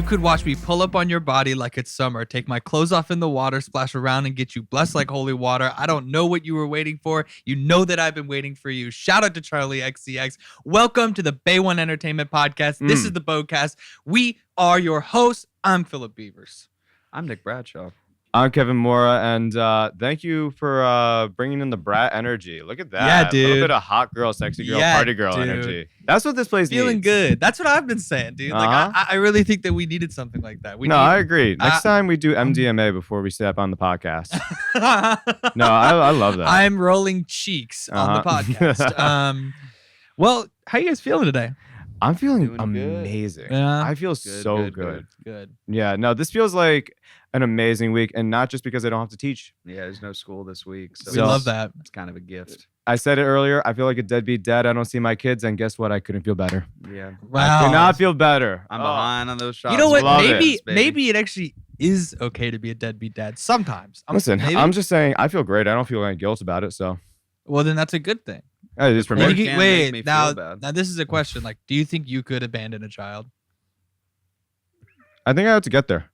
You could watch me pull up on your body like it's summer, take my clothes off in the water, splash around and get you blessed like holy water. I don't know what you were waiting for. You know that I've been waiting for you. Shout out to Charlie XCX. Welcome to the Bay One Entertainment Podcast. This is the BOCast. We are your hosts. I'm Philip Beavers. I'm Nick Bradshaw. I'm Kevin Mora, and thank you for bringing in the brat energy. Look at that. Yeah, dude. A little bit of hot girl, sexy girl, party girl energy. That's what this place Feeling needs. good. That's what I've been saying, dude. Like I really think that we needed something like that. I agree. Next time we do MDMA before we step on the podcast. No, I love that. I'm rolling cheeks on the podcast. Well, how you guys feeling today? I'm feeling Doing amazing. Yeah. I feel so good. Good. Yeah, no, this feels like an amazing week, and not just because I don't have to teach. Yeah, there's no school this week. So We love that. It's kind of a gift. I said it earlier. I feel like a deadbeat dad. I don't see my kids, and guess what? I couldn't feel better. Yeah. Wow. I could not feel better. I'm behind on those shots. You know what? Love it. Maybe it actually is okay to be a deadbeat dad sometimes. Listen, maybe? I'm just saying I feel great. I don't feel any guilt about it, so Well, then that's a good thing. it is for Well, me. you can't make me Wait, now feel bad. this is a question. Like, do you think you could abandon a child? I think I have to get there.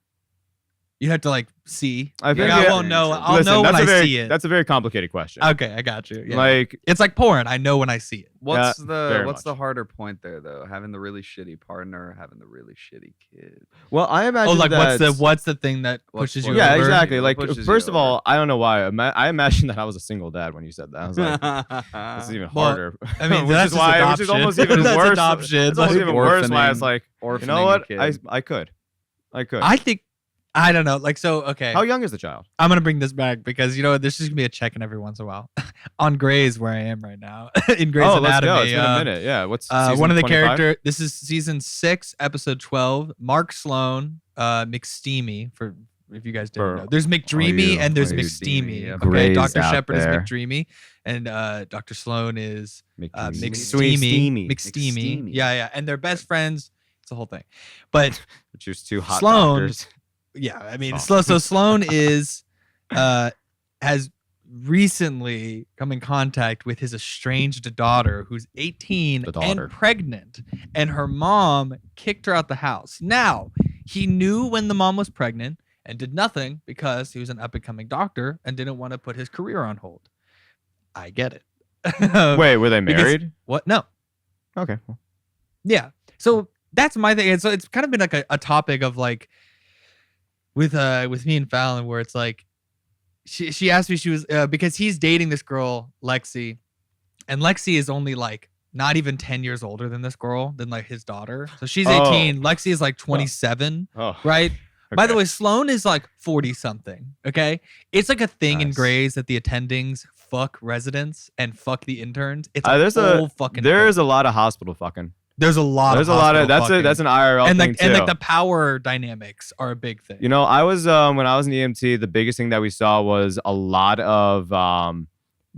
You have to like see. I think I yeah. won't know. I'll Listen, know when that's I a very, see it. That's a very complicated question. Okay, I got you. Yeah. Like, it's like porn. I know when I see it. What's very the much. harder point there though? Having the really shitty partner, or having the really shitty kid. well, I imagine. Oh, like that what's the thing that What's pushes what- you Yeah, over? exactly. What Like, pushes you first of over? all, I don't know why. I imagined that I was a single dad when you said that. I was like, this is even Well, harder. I mean, which that's is just why, adoption. which is almost even That's worse. adoption. It's almost Like even worse. Why it's like, you orphaning know what? a kid. I could. I think. I don't know. Like, so okay. How young is the child? I'm gonna bring this back because you know this is gonna be a check-in every once in a while. On Grey's, where I am right now in Grey's Let's Anatomy. go. It's been a minute. Yeah. What's One of the 25? character. This is season 6, episode 12. Mark Sloan, McSteamy. For if you guys didn't know, there's McDreamy and there's McSteamy. yeah. Okay, Grey's Dr. out Shepard is there. McDreamy, and Dr. Sloan is McSteamy. McSteamy. Yeah, and they're best friends. It's the whole thing, but. Which is two hot Sloan- doctors. Yeah, I mean, Oh. so Sloan is has recently come in contact with his estranged daughter, who's 18 The daughter. and pregnant, and her mom kicked her out the house. Now, he knew when the mom was pregnant and did nothing because he was an up-and-coming doctor and didn't want to put his career on hold. I get it. Wait, were they Because- married? What? No. Okay. Well, Yeah. So that's my thing. And so it's kind of been like a topic of like with me and Fallon, where it's like she asked me, she was because he's dating this girl, Lexi, and Lexi is only like not even 10 years older than this girl, than like his daughter. So she's 18. Lexi is like 27, oh. right? By the Okay. way, Sloan is like 40 something. Okay. It's like a thing in Nice. Grey's that the attendings fuck residents and fuck the interns. It's There's a a whole fucking there's thing. a lot of hospital fucking. There's a lot There's of a lot of hospital that's fucking. an IRL and thing like too. and like the power dynamics are a big thing. You know, I was when I was in EMT, the biggest thing that we saw was a lot of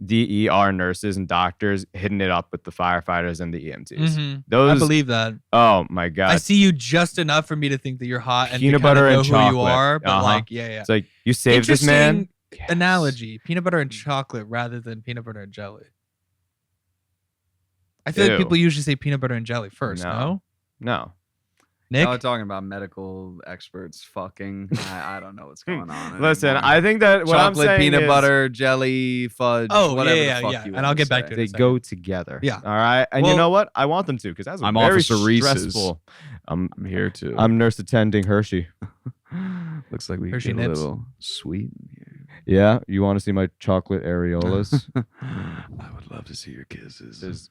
DER nurses and doctors hitting it up with the firefighters and the EMTs. Mhm. I Those, believe that. oh my god, I see you just enough for me to think that you're hot and Peanut to kinda butter know and who you chocolate. are. But Uh-huh. like, yeah. it's like you saved this man. Interesting analogy: peanut butter and chocolate rather than peanut butter and jelly. I feel like Ew. people usually say peanut butter and jelly first. No, No, Nick. Oh, talking about medical experts fucking. I don't know what's going on. listen, anymore. I think that what I'm chocolate, saying peanut is butter, jelly, fudge. Oh, whatever yeah, the fuck yeah. you And I'll wanna get back say. to they it. go together. Yeah. All right, and Well- you know what? I want them to because that's I'm very Officer Reese's. stressful. I'm here to. I'm nurse attending Hershey. Looks like we Hershey get a Nips. little sweet in here. Yeah, you want to see my chocolate areolas? I would love to see your kisses. There's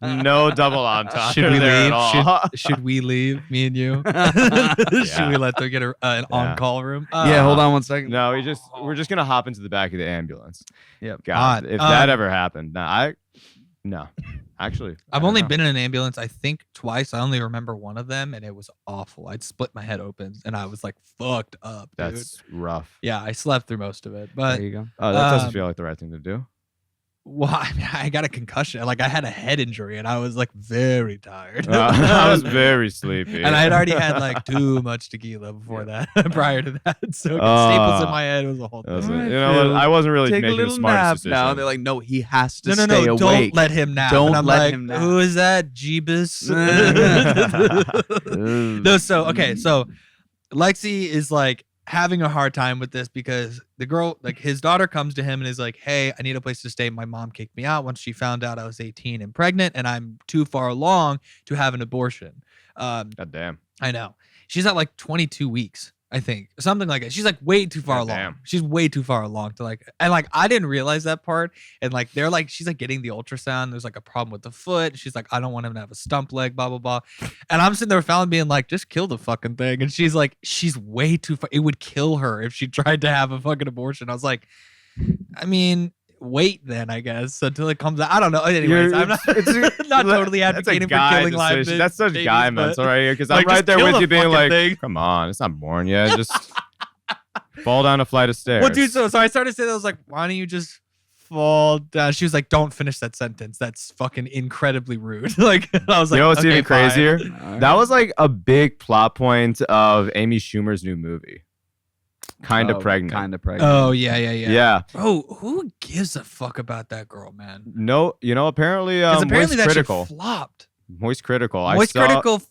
no double entendre Should we there leave? at all. Should we leave? Me and you? Yeah. Should we let them get an Yeah. on-call room? Yeah, hold on one second. No, we're just gonna hop into the back of the ambulance. Yep. God, God, if that ever happened, no, actually, I've I only don't know. been in an ambulance, I think, twice. I only remember one of them, and it was awful. I'd split my head open, and I was like fucked up, dude. That's rough. Yeah, I slept through most of it, but There you go. Oh, that doesn't Um, feel like the right thing to do. Well, I mean, I got a concussion. Like I had a head injury, and I was like very tired. I was very sleepy. and I had already had like too much tequila before that, prior to that. So staples in my head was a whole I was thing. like, you know what? I wasn't really Take a making the little smartest nap decision. now. They're like, no, he has to No, stay awake. don't let him nap. Don't and I'm let like, him nap. Who is that? Jeebus? No, so okay, so Lexi is like having a hard time with this because the girl, like his daughter, comes to him and is like, "Hey, I need a place to stay. My mom kicked me out once she found out I was 18 and pregnant, and I'm too far along to have an abortion." God damn. I know. She's at like 22 weeks, I think. Something like that. She's like way too far God along. damn. She's way too far along to like, and like, I didn't realize that part. And like, they're like, she's like getting the ultrasound. There's like a problem with the foot. She's like, I don't want him to have a stump leg, blah, blah, blah. And I'm sitting there with Fallon being like, just kill the fucking thing. And she's like, she's way too far. It would kill her if she tried to have a fucking abortion. I was like, I mean, wait then, I guess, until it comes out. I don't know. Anyways, I'm not, not totally That's a advocating for guy killing live decision. That's such babies, guy but- mental right here because like, I'm right just there kill with the you being fucking like, thing. come on, it's not born yet. Just fall down a flight of stairs. Well, dude, so I started to say that. I was like, why don't you just fall down? She was like, don't finish that sentence. That's fucking incredibly rude. Like, I was like, you know what's okay, even fine. crazier? That was like a big plot point of Amy Schumer's new movie. Kind of pregnant. Kind of pregnant. Oh, yeah. Yeah. Bro, who gives a fuck about that girl, man? No, you know, apparently, Because apparently Moist that Critical. shit flopped. Moist Critical. Moist Critical,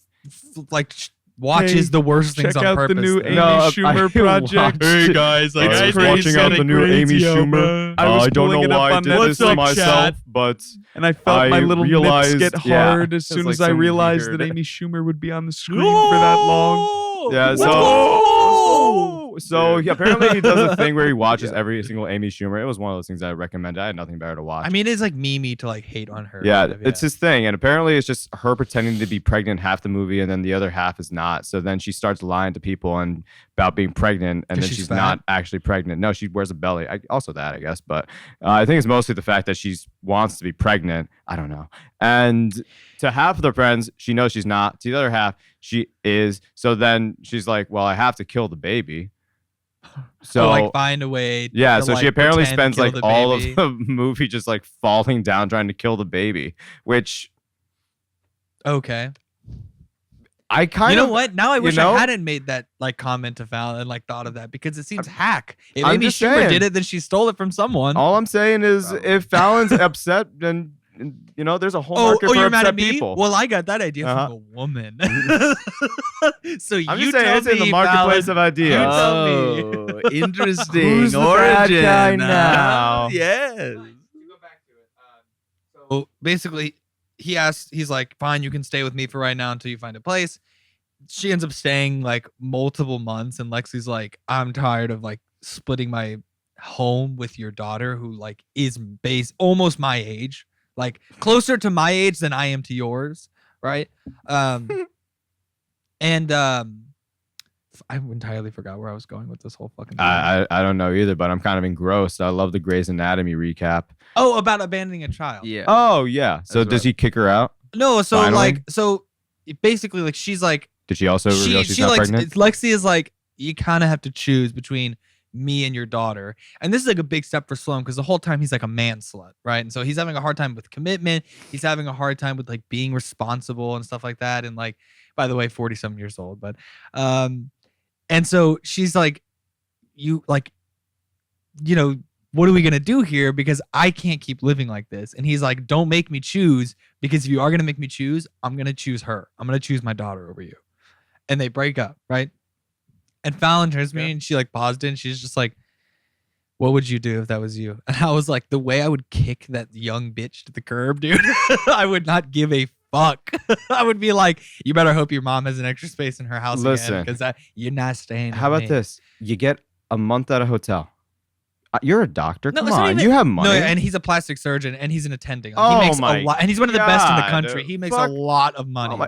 watches the worst things check on out purpose. the new though. Amy No, Schumer I project. watched it. guys, I It's was crazy. watching out the new Amy Schumer. I was don't pulling know it up why I on did Netflix. this to What's up, myself, chat? but And I felt my I little realized- lips get yeah, hard as it was soon like as I some realized weird- that Amy Schumer would be on the screen for that long. Yeah, Let's so- go! So Dude. apparently he does a thing where he watches Yeah. every single Amy Schumer. It was one of those things I recommended. I had nothing better to watch. I mean, it's like memey to like hate on her. yeah, kind of, it's his thing, and apparently it's just her pretending to be pregnant half the movie, and then the other half is not. So then she starts lying to people and about being pregnant, and 'Cause then she's she's fat? not actually pregnant. No, she wears a belly. Also that, I guess, but I think it's mostly the fact that she wants to be pregnant. I don't know. And to half of the friends, she knows she's not. To the other half, she is. So then she's like, "Well, I have to kill the baby." So So like find a way. yeah, to, so she like, apparently pretend spends kill like the all baby. of the movie just like falling down trying to kill the baby, which Okay. I kind You of know what? Now I wish know? I hadn't made that like comment to Fallon and like thought of that because it seems hack. If I'm Amy just Schumer saying. did it, then she stole it from someone. All I'm saying is Probably. if Fallon's upset, then you know there's a whole market for you're mad upset at me? people. Well, I got that idea Uh-huh. from a woman. so I'm you just saying tell it's in the me, marketplace Fallon. of ideas. tell me. Oh, interesting. Who's the bad origin. guy huh? now? Yes. So basically, he's like, fine, you can stay with me for right now until you find a place. She ends up staying like multiple months, and Lexi's like, I'm tired of like splitting my home with your daughter, who like is almost my age, like closer to my age than I am to yours, right? And I entirely forgot where I was going with this whole fucking thing. I don't know either, but I'm kind of engrossed. I love the Grey's Anatomy recap. Oh, about abandoning a child. Yeah. Oh yeah. So That's does right. he kick her out? No, so Finally? like, so basically, like, she's like, Did she also reveal she's not like, pregnant? Lexi is like, you kind of have to choose between me and your daughter. And this is like a big step for Sloan because the whole time he's like a man slut, right? And so he's having a hard time with commitment. He's having a hard time with like being responsible and stuff like that. And like, by the way, 40-some years old, but and so she's like, you know, what are we gonna do here? Because I can't keep living like this. And he's like, don't make me choose, because if you are gonna make me choose, I'm gonna choose her. I'm gonna choose my daughter over you. And they break up, right? And Fallon turns to me and she like paused it and she's just like, what would you do if that was you? And I was like, the way I would kick that young bitch to the curb, dude. I would not give a fuck. I would be like, you better hope your mom has an extra space in her house Listen. again, because you're not staying. How with about me. this? You get a month at a hotel. You're a doctor. No, Come it's not on, even- you have money. No, and he's a plastic surgein and he's an attending. Like, Oh he makes my a lot, and he's one of the best in the God, country. He makes fuck. a lot of money. Oh my,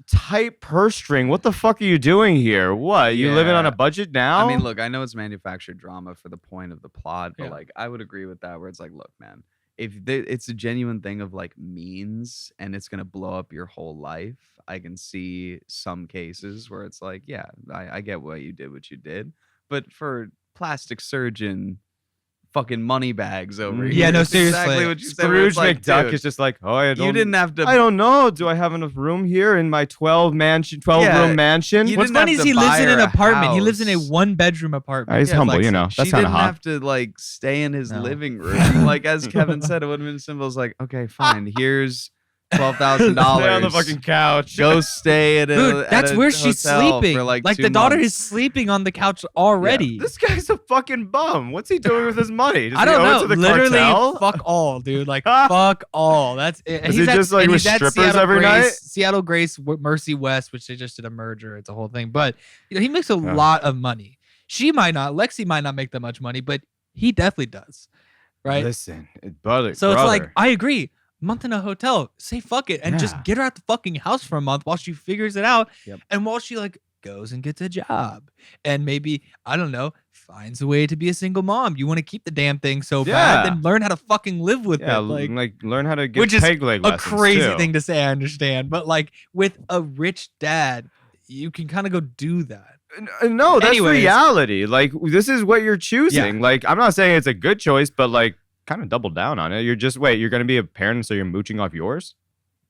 tight purse string. What the fuck are you doing here? What? You living on a Yeah. budget now? I mean, look, I know it's manufactured drama for the point of the plot, but Yeah. like, I would agree with that. Where it's like, look, man, if it's a genuine thing of like means and it's gonna blow up your whole life, I can see some cases where it's like, yeah, I get why you did what you did, but for plastic surgeon fucking money bags over Mhm. here. Yeah, no, That's exactly seriously. what you said. where it's Scrooge like, McDuck dude, is just like, oh, I don't. you didn't have to. I don't know. Do I have enough room here in my 12 Yeah, room mansion? you What's didn't have funny is to he lives buy in an her a apartment. He lives in a house. 1-bedroom apartment. He's Yeah, humble, like, you know. She That's kind didn't of hot. have to like stay in his No. living room. Like as Kevin said, it would have been simple. It's like, okay, fine. Here's $12,000. Stay on the fucking couch. Go stay at a. Dude, at that's a where she's hotel sleeping. For like Like 2 the daughter months. is sleeping on the couch already. This guy's a fucking bum. What's he doing with his money? Does I he don't owe it know. to the Literally, cartel? fuck all, dude. Like, fuck all. That's it. Is he just, like, and with he's at strippers Seattle every Grace, night? Seattle Grace, Mercy West, which they just did a merger. It's a whole thing. But he makes a Yeah. lot of money. She might not. Lexi might not make that much money, but he definitely does. Right. Listen, brother. So it's like, I agree. Month in a hotel, say fuck it, and just Yeah. get her out the fucking house for a month while she figures it out, Yep. and while she like goes and gets a job, and maybe I don't know, finds a way to be a single mom. You want to keep the damn thing so bad, Yeah. then learn how to fucking live with yeah, it. Like learn how to get which is peg leg a lessons, crazy too. thing to say, I understand, but like with a rich dad, you can kind of go do that. No, that's Anyways. reality. Like this is what you're choosing. Like I'm not saying it's a good choice, but like kind of double down on it. You're just you're gonna be a parent, so you're mooching off yours.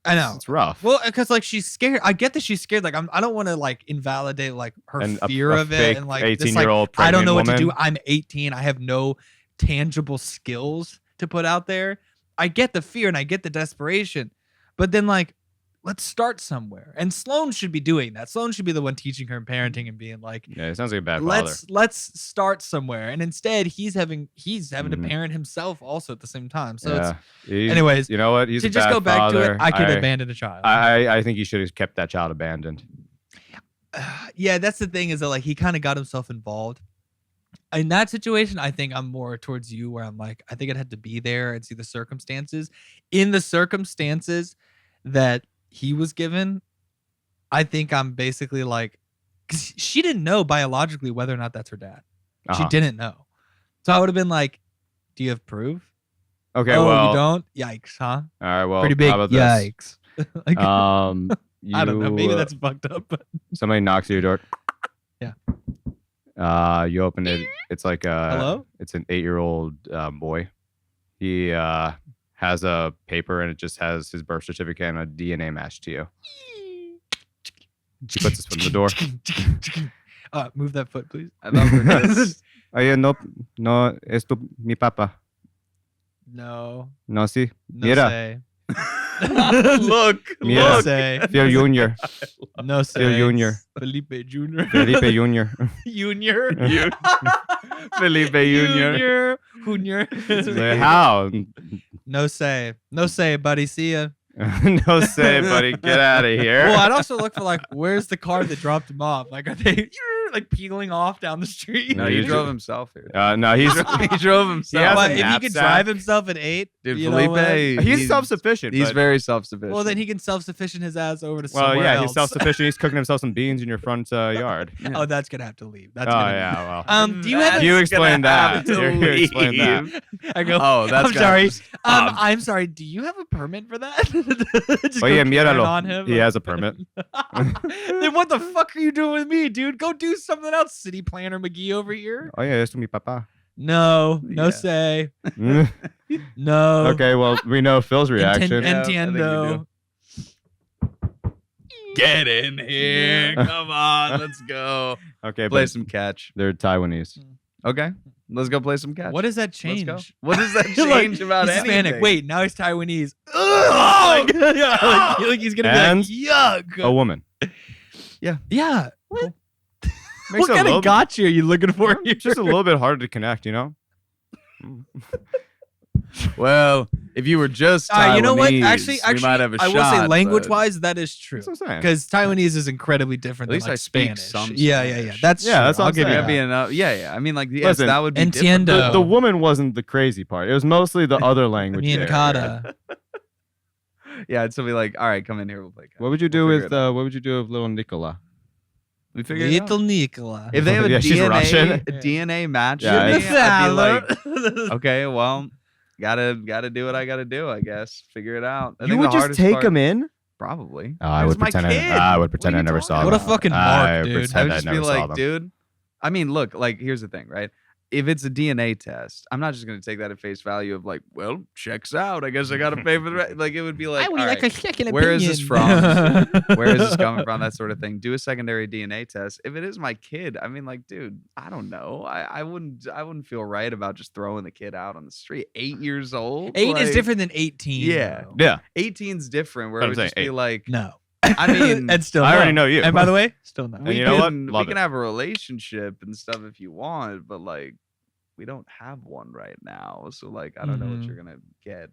I know. It's rough. Well, because like she's scared. I get that she's scared. Like I don't want to like invalidate like her And fear a of it, fake and like this, 18-year-old like, I don't know what pregnant to do. woman. I'm 18. I have no tangible skills to put out there. I get the fear and I get the desperation, but then like let's start somewhere. And Sloan should be doing that. Sloan should be the one teaching her and parenting and being like, Yeah, it sounds like a bad father. let's start somewhere. And instead, he's having to Mhm. parent himself also at the same time. So Yeah. it's anyways. You know what? He's To a just bad go back father. to it, I could abandon a child. I think he should have kept that child abandoned. Yeah, that's the thing is that like he kind of got himself involved in that situation. I think I'm more towards you, where I'm like, I think I'd have to be there and see the circumstances. In the circumstances that he was given, I think I'm basically like, because she didn't know biologically whether or not that's her dad. She Uh-huh. didn't know, so I would have been like, do you have proof? Okay, Oh, well, you don't. Yikes, huh? all right, well, Pretty big. How about this? Yikes. Like, I I don't know. Maybe that's fucked up. But somebody knocks at your door. Yeah. You open it. It's like Hello? It's an 8-year-old boy. He has a paper and it just has his birth certificate and a DNA match to you. She puts his foot in the door. Move that foot, please. I love this. Oye, no, es tu mi papa. No. No, sí. No Mira. say. Look, Mira. No look. say. Phil Junior. No say. Junior. Felipe Junior. Felipe Junior. Junior. Felipe Junior. Junior. Like, how? No say. No say, buddy. See ya. No say, buddy. Get out of here. Well, I'd also look for like, where's the car that dropped him off? Like, are they like peeling off down the street? No, No, he you drove ju- himself here. No, he's He drove himself. has But a if he could knapsack. drive himself at 8, Dude, you know what? Felipe, he's self-sufficient. He's but- very self-sufficient. Well, then he can self-sufficient his ass over to Well, somewhere yeah, else. he's self-sufficient. He's cooking himself some beans in your front yard. Yeah. Oh, that's gonna have to leave. That's Oh gonna yeah, well. Do you have? You A, explain that. You explain that. I go. Oh, that's I'm sorry. Um, I'm sorry. Do you have a permit for that? Just Oh go yeah, Karen míralo. on him. He has a permit. Then what the fuck are you doing with me, dude? Go do something else, city planner McGee over here. Oh yeah, es mi papá. No, no Yeah. say, no. Okay, well we know Phil's reaction. Yeah, I think you Entiendo. Get in here. Come on, let's go. Okay, Play but some catch. they're Taiwanese. Okay, let's go play some catch. What does that Let's change? go. What does that Look, change about he's anything? Hispanic. Wait, now he's Taiwanese. Ugh! Yeah, like he's gonna And be like, yuck. A woman. Yeah. What, Makes what it a kind little of gotcha are you looking for here? just a little bit harder to connect, you know? Well, if you were just You know what? Taiwanese, Actually, we might have a I will say shot, language-wise, that is true. That's what I'm saying. Because Taiwanese is incredibly different At least than like I speak Spanish. some Yeah. Spanish. That's Yeah, true. that's what I'll I'm give you saying. That'd be that. enough. Yeah. I mean, like, yes, Listen, that would be Entiendo. different. The woman wasn't the crazy part. It was mostly the other language. Me and there. Kata. Yeah, I'd still be like, all right, come in here, we'll play catch. What would you do We'll with figure it out. what would you do with little Nicola? We figure it out. Little Nicola. If they have a Yeah, she's Russian. DNA match, Yeah, with it's- me, I'd be like, okay, well, gotta do what I gotta do, I guess. Figure it out. I You think would the just hardest take part- him in? Probably. Oh, I It's would my pretend kid. I would What pretend are I you never talking saw about? What a them. fucking I mark, dude. pretend I would I just be never saw like, them. dude. I mean, look, like, here's the thing, right? if it's a DNA test, I'm not just gonna take that at face value of like, well, checks out. I guess I gotta pay for the rest. Like it would be like, all right, a second where is this from? Where is this coming from? That sort of thing. Do a secondary DNA test. If it is my kid, I mean, like, dude, I don't know. I wouldn't feel right about just throwing the kid out on the street. 8 years old. 8 is Like, different than 18. Yeah. though. Yeah. 18's different. Where But it I'm would saying just be 8. like, No. I mean, and still, I already no. know you. And by the way, still no. And you know what? we Love can it. have a relationship and stuff if you want, but like, we don't have one right now. So like, I don't know what you're gonna get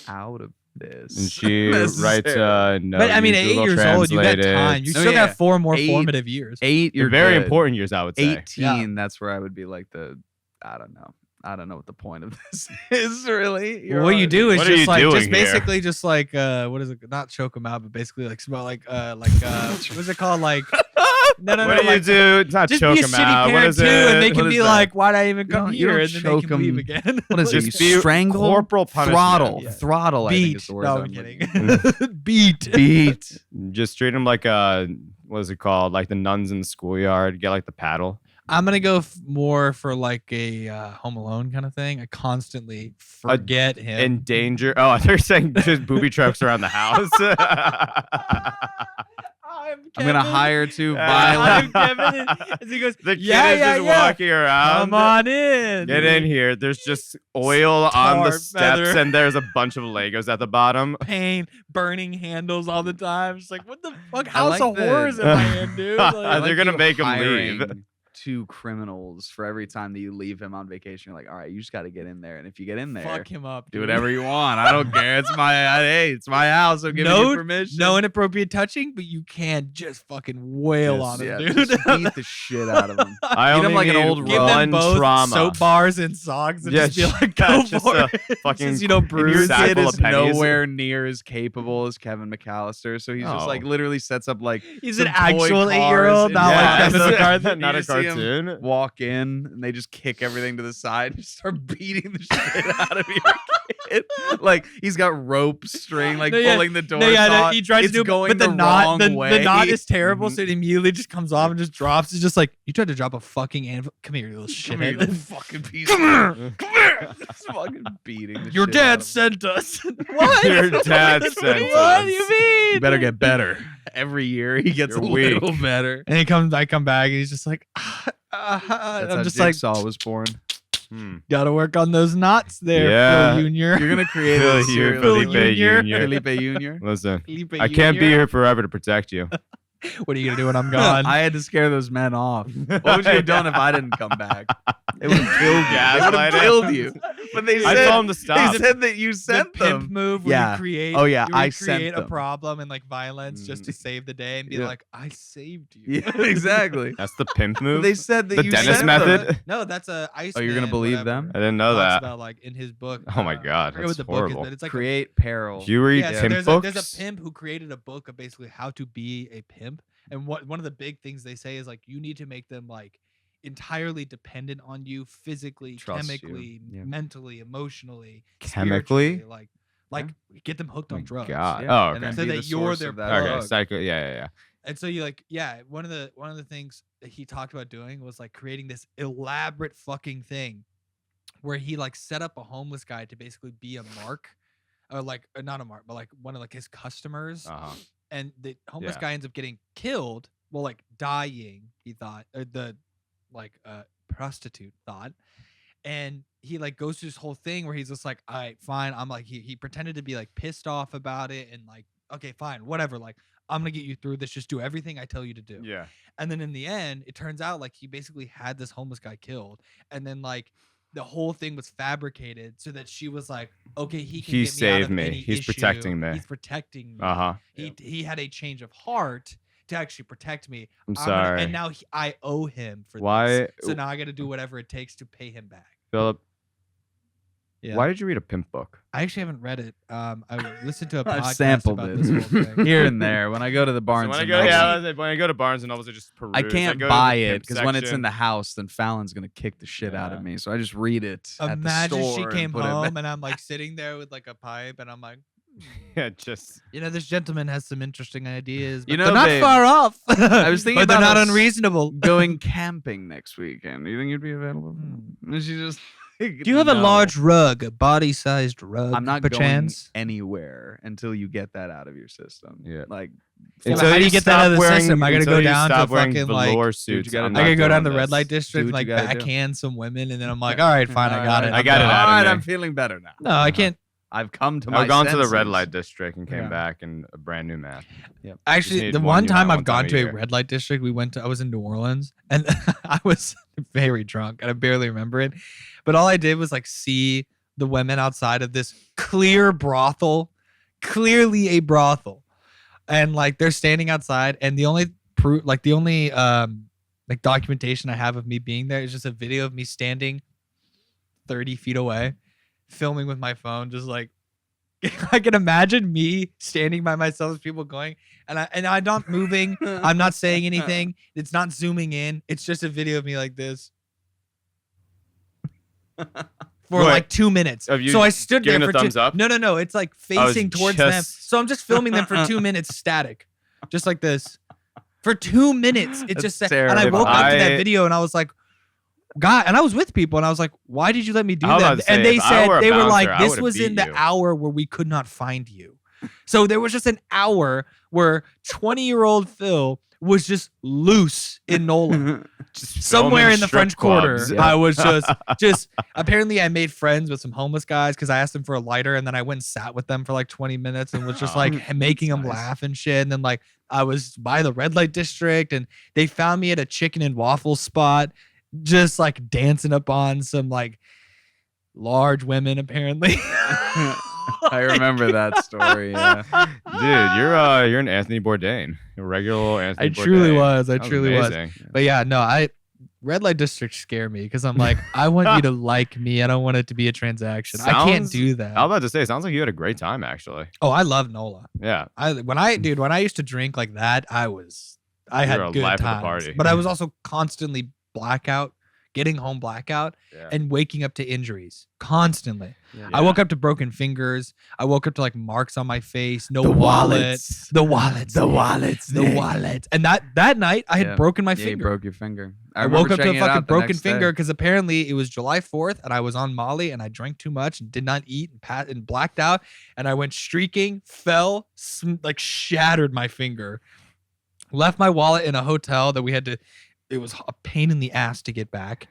out of this. And she writes necessarily. no. But I mean, at 8 years old, you got time. You No, still yeah. got 4 more 8 formative years. 8, You're you're very good. important years, I would say. 18, that's where I would be like I don't know. I don't know what the point of this is really. What you do is What are you just like, doing just here? basically just like, what is it? Not choke them out, but basically like smell like, what's it called? Like, no, What do you like, do? It's not just choke be a them shitty out. What parent is too, it? and they What can is be that? like, why'd I even come You here? don't And then they choke can leave 'em. again. What is it? Just You be strangle? corporal punishment. Throttle. Yeah. Throttle, I think Beat. is the word. No, I'm I'm kidding. looking Beat. Beat. Just treat them like what is it called? Like the nuns in the schoolyard. Get like the paddle. I'm gonna go more for like a Home Alone kind of thing. I constantly forget him. In danger. Oh, they're saying just booby traps around the house. I'm gonna hire 2 I'm violent. Kevin. As he goes, The kid yeah, is yeah, just yeah. walking around. Come on in. Get in here. There's just oil on the Tar, steps, feather. and there's a bunch of Legos at the bottom. Pain, burning handles all the time. It's like, what the fuck? I House like of the- Horrors in my hand, dude. I Like, They're gonna you make him leave. hiring 2 criminals for every time that you leave him on vacation. You're like, all right, you just got to get in there, and if you get in there, fuck him up. do dude. whatever you want. I don't care. It's it's my house. I'm giving No- you permission. No inappropriate touching, but you can't just fucking wail on him, yeah, dude. just beat the shit out of him. I Beat him only like an need old Give rug. them one both trauma. soap bars and socks and Yeah, just be like, yeah, go just for a it. fucking Since you don't Your bruise sack kid full is of pennies. nowhere near as capable as Kevin McAllister, so he's just Oh. like literally sets up like He's some an toy actual cars 8-year-old, and- not Yeah, like Kevin it's McCarthy. not You a see him cartoon. walk in and they just kick everything to the side and just start beating the shit out of your kid. Like he's got rope string, like No, yeah. pulling the door. No, yeah, taut. he tries It's to do it, going but the the knot, wrong the way. knot is terrible, Mhm. so it immediately just comes off and just drops. It's just like, you tried to drop a fucking anvil. Come here, you little Come here, you shithead. fucking piece. Come of here. Come here. Just fucking beating. The Your shit dad out of him. sent us. What? Your dad What sent do us. you mean? You better get better. Every year he gets You're a little weak. better. And I come back, and he's just like, That's I'm how just like, Jigsaw was born. gotta work on those knots there, Yeah. Phil Junior. You're gonna create Phil a Hu- serial Felipe Junior. Junior. Felipe Junior. Listen, Felipe I can't be Junior. here forever to protect you. What are you gonna do when I'm gone? I had to scare those men off. What would you have done if I didn't come back? They would have killed you. They would have Gaslighting. killed you. But they I said, told him to stop. they said that you the sent pimp them. move where Yeah. you create Oh, yeah, you I would sent create a them. problem and like violence just to save the day and be Yeah. like, I saved you. Yeah, exactly. That's the pimp But move. they said that the you Dennis sent method. them. No, that's a Iceman. Oh, you're gonna believe whatever. them? I didn't know Talks that. about like in his book. Oh my I God, forget what that's the book horrible. is, but it's like Create peril. Do you read yeah, so pimp there's books? there's a pimp who created a book of basically how to be a pimp, and one of the big things they say is like you need to make them like entirely dependent on you physically, Trust you. chemically, Yeah. mentally, emotionally, Chemically? spiritually, like get them hooked Oh on my drugs. God. Yeah. Oh, And okay. then So be that the you're source their of that Okay, drug. psycho. Yeah. And so you like, yeah, one of the things that he talked about doing was like creating this elaborate fucking thing where he like set up a homeless guy to basically be a mark, or like not a mark, but like one of like his customers. Uh-huh. And the homeless Yeah. guy ends up getting killed, well, like dying, he thought, or the like prostitute thought. And he like goes through this whole thing where he's just like, all right, fine. I'm like, he pretended to be like pissed off about it and like, okay, fine, whatever. Like, I'm gonna get you through this. Just do everything I tell you to do. Yeah. And then in the end, it turns out like he basically had this homeless guy killed. And then like the whole thing was fabricated so that she was like, okay, he can He get me out saved of me. any He's issue. protecting me. He's protecting me. Uh-huh. He had a change of heart to actually protect me. I'm gonna- sorry. and now I owe him for Why- this. So now I got to do whatever it takes to pay him back. Philip, Yeah. why did you read a pimp book? I actually haven't read it. I listened to a I've podcast sampled about it. this whole thing. Here and there. When I go to the Barnes when I and go, Noble, when I go to Barnes and Nobles, I just peruse. I go can't to the buy it pimp because when it's in section. the house, then Fallon's gonna kick the shit out of Yeah. me. So I I just read it at the Imagine store she and came put it home back. and I'm like sitting there with like a pipe and I'm like, Yeah, just This gentleman has some interesting ideas, but You know, they're not babe, far off. I was thinking but they're about not us unreasonable. going camping next weekend. Do you think you'd be available? And she just Do you have a no. large rug, a body-sized rug? I'm not perchance? going anywhere until you get that out of your system. Yeah. Like, Yeah, but how do you get that out of the system? I gotta go down to fucking velour like. suits. you gotta I'm do I not could go down doing the red this. light district Do and what like you gotta do. backhand some women, and then I'm like, all right, fine, I got it. I got it All out of right, me. I'm feeling better now. No, I can't. I've come to my I've gone to the red senses. light district and came Yeah. back and a brand new man. Actually, need the one one unit time one I've time gone a to a year. red light district, I was in New Orleans, and I was very drunk, and I barely remember it. But all I did was like see the women outside of this clear brothel, clearly a brothel, and like they're standing outside, and the only proof, like the only like documentation I have of me being there is just a video of me standing 30 feet away, filming with my phone, just like. I can imagine me standing by myself as people going, and I'm not moving. I'm not saying anything. It's not zooming in. It's just a video of me like this for Wait, like 2 minutes. of you So I stood there giving for the thumbs up? No. It's like facing towards them. just- So I'm just filming them for 2 minutes static, just like this, for 2 minutes. It That's just said, and I terrible. woke up to that I- video and I was like. God, and I was with people, and I was like, "Why did you let me do I was about that?" to say, And they if I said were a they were bouncer, like, I "This would've was in beat the you." hour where we could not find you." So there was just an hour where 20-year-old Phil was just loose in NOLA. Just Somewhere filming in the strip French Quarter, clubs. I was just apparently I made friends with some homeless guys because I asked them for a lighter, and then I went and sat with them for like 20 minutes and was just like making them nice. laugh and shit. And then like I was by the red light district, and they found me at a chicken and waffle spot, just like dancing up on some like large women apparently. I remember that story. Yeah. Dude, you're an Anthony Bourdain, a regular old Anthony I Bourdain. truly was. I That truly was. amazing. But yeah, no, red light districts scare me because I'm like, I want you to like me. I don't want it to be a transaction. I can't Sounds- do that. I was about to say, it sounds like you had a great time actually. Oh, I love NOLA. Yeah. When I used to drink like that, I had were a good life of the times. party. But I was also constantly getting home blackout, Yeah. and waking up to injuries constantly. Yeah. I woke up to broken fingers. I woke up to like marks on my face, no The wallet, wallets. the wallets, The Nick. wallets, the Nick. wallet. And that night I had Yeah. broken my Yeah, you finger. broke your finger. I remember woke up to a checking it out fucking the broken next day. finger because apparently it was July 4th and I was on Molly and I drank too much and did not eat and blacked out, and I went streaking, fell, like shattered my finger, left my wallet in a hotel that we had to. It was a pain in the ass to get back.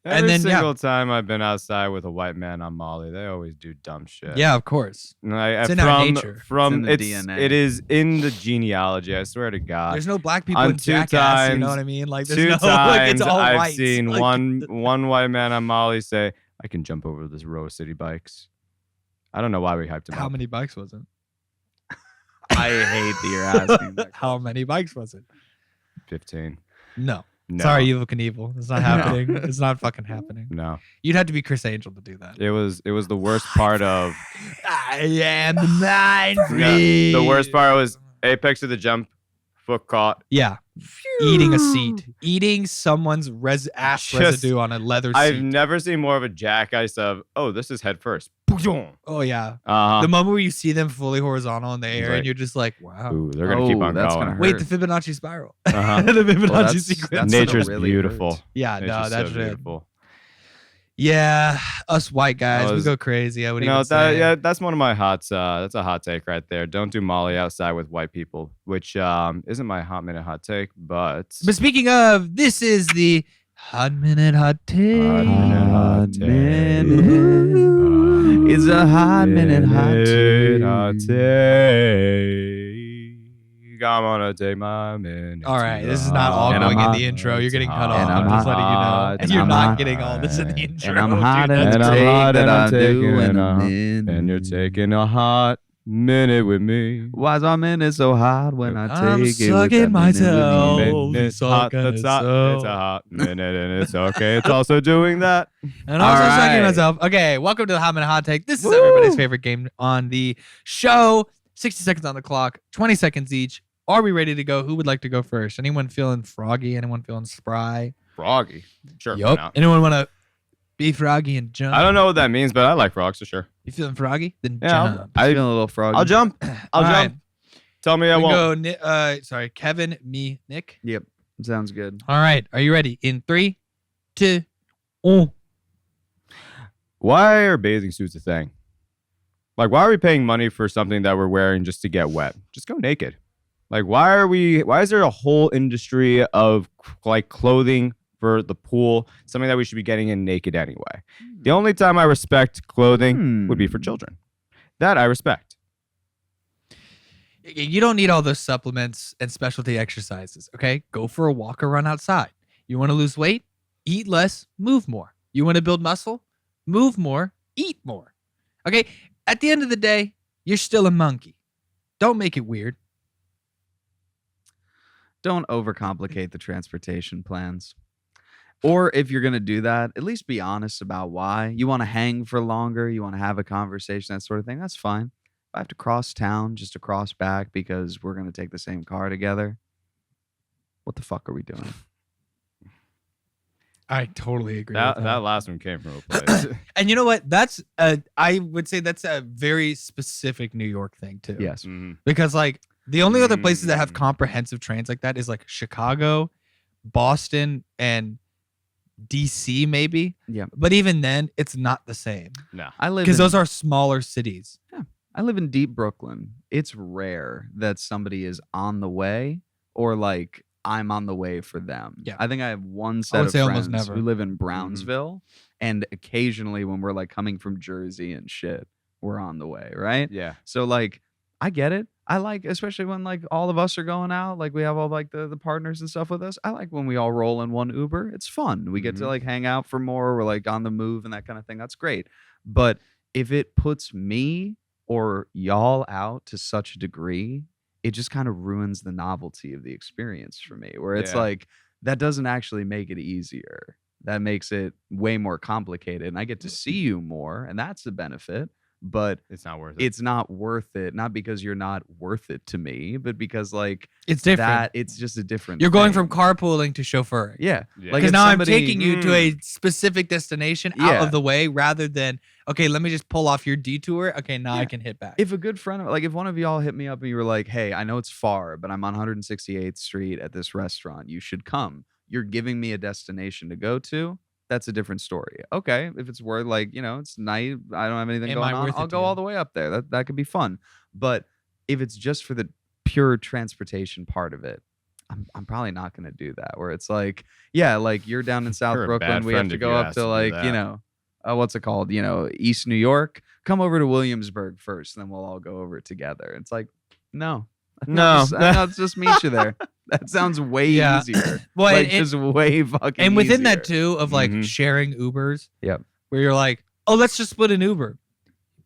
Every then, yeah. single time I've been outside with a white man on Molly, they always do dumb shit. Yeah, of course. And It's in our nature. From It's in the DNA. it is in the genealogy. I swear to God. There's no black people on in two Jackass, you know times- what I mean? Like there's Two no like times it's all I've whites. seen Like, one white man on Molly say, "I can jump over this row of city bikes." I don't know why we hyped him How up. many bikes was it? I hate that you're asking that. How many bikes was it? 15. No. No. Sorry, Evil Knievel. It's not happening. It's not fucking happening. No. You'd have to be Chris Angel to do that. It was the worst part of I am the mind the worst part was apex of the jump, foot caught. Yeah. Eating a seat. Eating someone's ass Just- residue on a leather I've seat. never seen more of a jackass of, oh, this is head first. Oh yeah. Uh-huh. The moment where you see them fully horizontal in the air like, and you're just like, wow. Ooh, they're gonna keep Oh, on that's going. gonna Wait, hurt. the Fibonacci spiral. Uh-huh. The Fibonacci Well, that's- sequence. that's Nature's really beautiful. hurt. Yeah, Nature's no, so that's it. beautiful. Yeah, us white guys, we was- go crazy. I would You know, even say. yeah, that's one of my hots. That's a hot take right there. Don't do Molly outside with white people, which isn't my hot minute hot take, but But speaking of, this is the Hot Minute Hot Take. Hot It's a hot minute hot take. hot take. I'm gonna take my minute. All right, this is not all And going I'm in the intro. You're getting cut off. And I'm I'm just letting you know. hot, And you're I'm not hot, getting all this in the intro. And I'm dude. hot That's and I'm great. hot, and I'm I do taking in a a and you're minute. taking a hot minute with me. Why's our minute so hot when I I'm take it? with sucking that myself. minute Oh, Minute you hot, sucking that's hot. yourself. It's a hot minute, and it's okay. It's also doing that. And also All sucking right. myself. Okay, welcome to the Hot Minute Hot Take. This is everybody's favorite game on the show. 60 seconds on the clock, 20 seconds each. Are we ready to go? Who would like to go first? Anyone feeling froggy? Anyone feeling spry? Froggy. Sure. why Yup. not? Anyone want to Be froggy and jump. I don't know what that means, but I like frogs for sure. You feeling froggy? Then Yeah, jump. I feel a little froggy. I'll jump. I'll All jump. right. Tell me I We won't. go. Sorry, Kevin, me, Nick. Yep. Sounds good. All right. Are you ready? In 3, 2, 1. Why are bathing suits a thing? Like, why are we paying money for something that we're wearing just to get wet? Just go naked. Like, why is there a whole industry of like clothing for the pool, something that we should be getting in naked anyway? The only time I respect clothing would be for children. That I respect. You don't need all those supplements and specialty exercises, okay? Go for a walk or run outside. You want to lose weight? Eat less, move more. You want to build muscle? Move more, eat more. Okay? At the end of the day, you're still a monkey. Don't make it weird. Don't overcomplicate the transportation plans. Or if you're going to do that, at least be honest about why. You want to hang for longer, you want to have a conversation, that sort of thing. That's fine. If I have to cross town just to cross back because we're going to take the same car together, what the fuck are we doing? I totally agree. That last one came from a place. And you know what? I would say that's a very specific New York thing too. Yes. Mhm. Because like the only other places that have comprehensive trains like that is like Chicago, Boston, and DC maybe. Yeah. But even then, it's not the same No. I live because in, those are smaller cities. I live in deep Brooklyn. It's rare that somebody is on the way or like I'm on the way for them. Yeah. I think I have one set would of say almost friends never. who live in Brownsville, and occasionally when we're like coming from Jersey and shit, we're on the way, right? Yeah. So like I get it. I like, especially when like all of us are going out, like we have all like the partners and stuff with us. I like when we all roll in one Uber. It's fun. We get to Mhm. like hang out for more. We're like on the move and that kind of thing. That's great. But if it puts me or y'all out to such a degree, it just kind of ruins the novelty of the experience for me, where it's Yeah. like that doesn't actually make it easier. That makes it way more complicated. And I get to see you more, and that's a benefit. But It's not worth it. it's not worth it, not because you're not worth it to me, but because like It's different. that it's just a different You're going thing. from carpooling to chauffeuring. Yeah. Yeah. Like Because if now somebody- I'm taking you to a specific destination out Yeah. of the way rather than, okay, let me just pull off your detour. Okay, now I Yeah. can hit back. If a good friend of, like if one of y'all hit me up and you were like, hey, I know it's far, but I'm on 168th Street at this restaurant, you should come. You're giving me a destination to go to. That's a different story. Okay, if it's worth like, it's night, I don't have anything Am going I on, worth it I'll to go you? all the way up there. That could be fun. But if it's just for the pure transportation part of it, I'm probably not going to do that. Where it's like, yeah, like you're down in South You're a Brooklyn, bad we have friend to if go you up ask to to do like, that. what's it called? East New York. Come over to Williamsburg first, and then we'll all go over together. It's like, no. No. Let's just meet you there. That sounds way Yeah. easier. Well, like and- just way fucking And within that easier. too of like Mhm. sharing Ubers. Yep. Where you're like, oh, let's just split an Uber.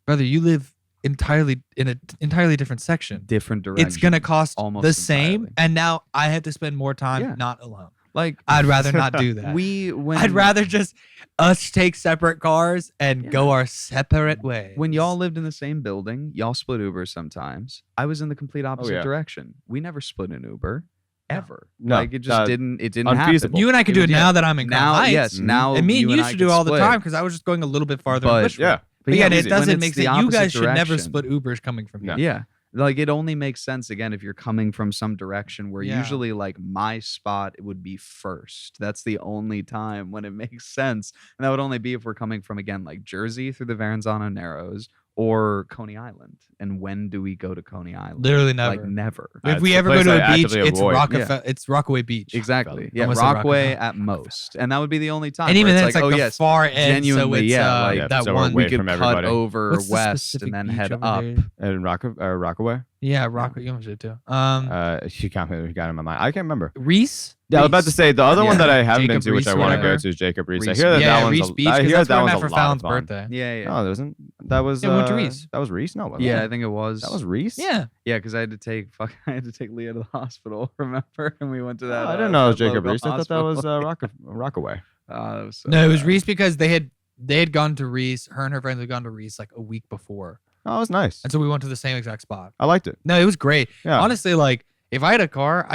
Brother, you live entirely in an entirely different section. different direction. It's gonna cost almost the same, entirely. and now I have to spend more time Yeah. not alone. like I'd rather not do that. when I'd rather just us take separate cars and go our separate ways. when y'all lived in the same building, y'all split Uber sometimes. I was in the complete opposite yeah. direction. We never split an Uber ever. No, like it just didn't happen. unfeasible. you and I could do it Yeah. now that I'm in Crown Now, Heights. yes, Mhm. now and me and you used to do could it all the split. time because I was just going a little bit farther. in But- Bushwick. Yeah. But yeah, when it it's doesn't make the sense. You guys opposite should never direction- split Ubers coming from No. here. Yeah. Like it only makes sense again if you're coming from some direction where Yeah. usually like my spot would be first. That's the only time when it makes sense. And that would only be if we're coming from again like Jersey through the Verrazano Narrows or Coney Island. And when do we go to Coney Island? Literally never. Like never. It's If we the ever go place to I a beach, actively it's avoid. It's Rockaway Beach. Exactly. Yeah, Almost said Rockaway Rockefeller. at most. And that would be the only time. And where even it's then, it's like oh the yes, far end. So genuinely, it's yeah, like, Yeah, that so we're one. away we could from cut everybody. over What's the west specific and then beach head over up. there? And Rockaway. Yeah, Rockaway. You almost did too. You got it in my mind. I can't remember. Reese. Yeah, I was about to Reese. say the other one Yeah. that I haven't been Jacob to, which I Reese, want to go whatever. to, is Jacob Reese. I Reese hear that Beach. that Yeah, one's. Reese Beach. I 'Cause hear that's that where I'm one's at a for lot Fallon's of fun. birthday. Yeah, yeah. No, there wasn't. That was. Yeah, we went to Reese. That was Reese. No, it wasn't. Yeah, I think it was. That was Reese. Yeah. Yeah, because I had to take Leah to the hospital. Remember? And we went to that. Oh, I didn't know it was that Jacob local Reese. I thought that was hospital. Rockaway. That was so No, it was bad. Reese because they had gone to Reese. Her and her friends had gone to Reese like a week before, Oh, it was nice. and so we went to the same exact spot. I liked it. No, it was great. Yeah. Honestly, like if I had a car,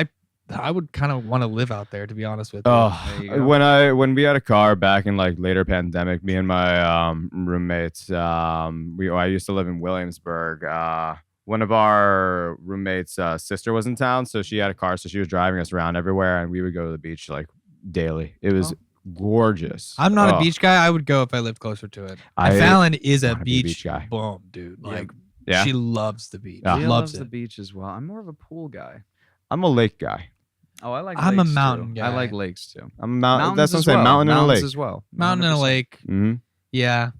I would kind of want to live out there, to be honest with you. There you go. When we had a car back in like later pandemic, me and my roommates, I used to live in Williamsburg. One of our roommates' sister was in town, so she had a car, so she was driving us around everywhere, and we would go to the beach like daily. It was gorgeous. I'm not a beach guy. I would go if I lived closer to it. And Fallon is a wanna be a beach beach guy. bum, dude. Like, Yeah. she loves the beach. Yeah. She Leah loves the it. beach as well. I'm more of a pool guy. I'm a lake guy. Oh, I like. I'm a lakes, mountain too. guy. I like lakes too. I'm a mountain. Mountains That's what I'm as saying. well. Mountain and a Mountains lake. as well. Mountain and a 100%. lake. hmm Yeah.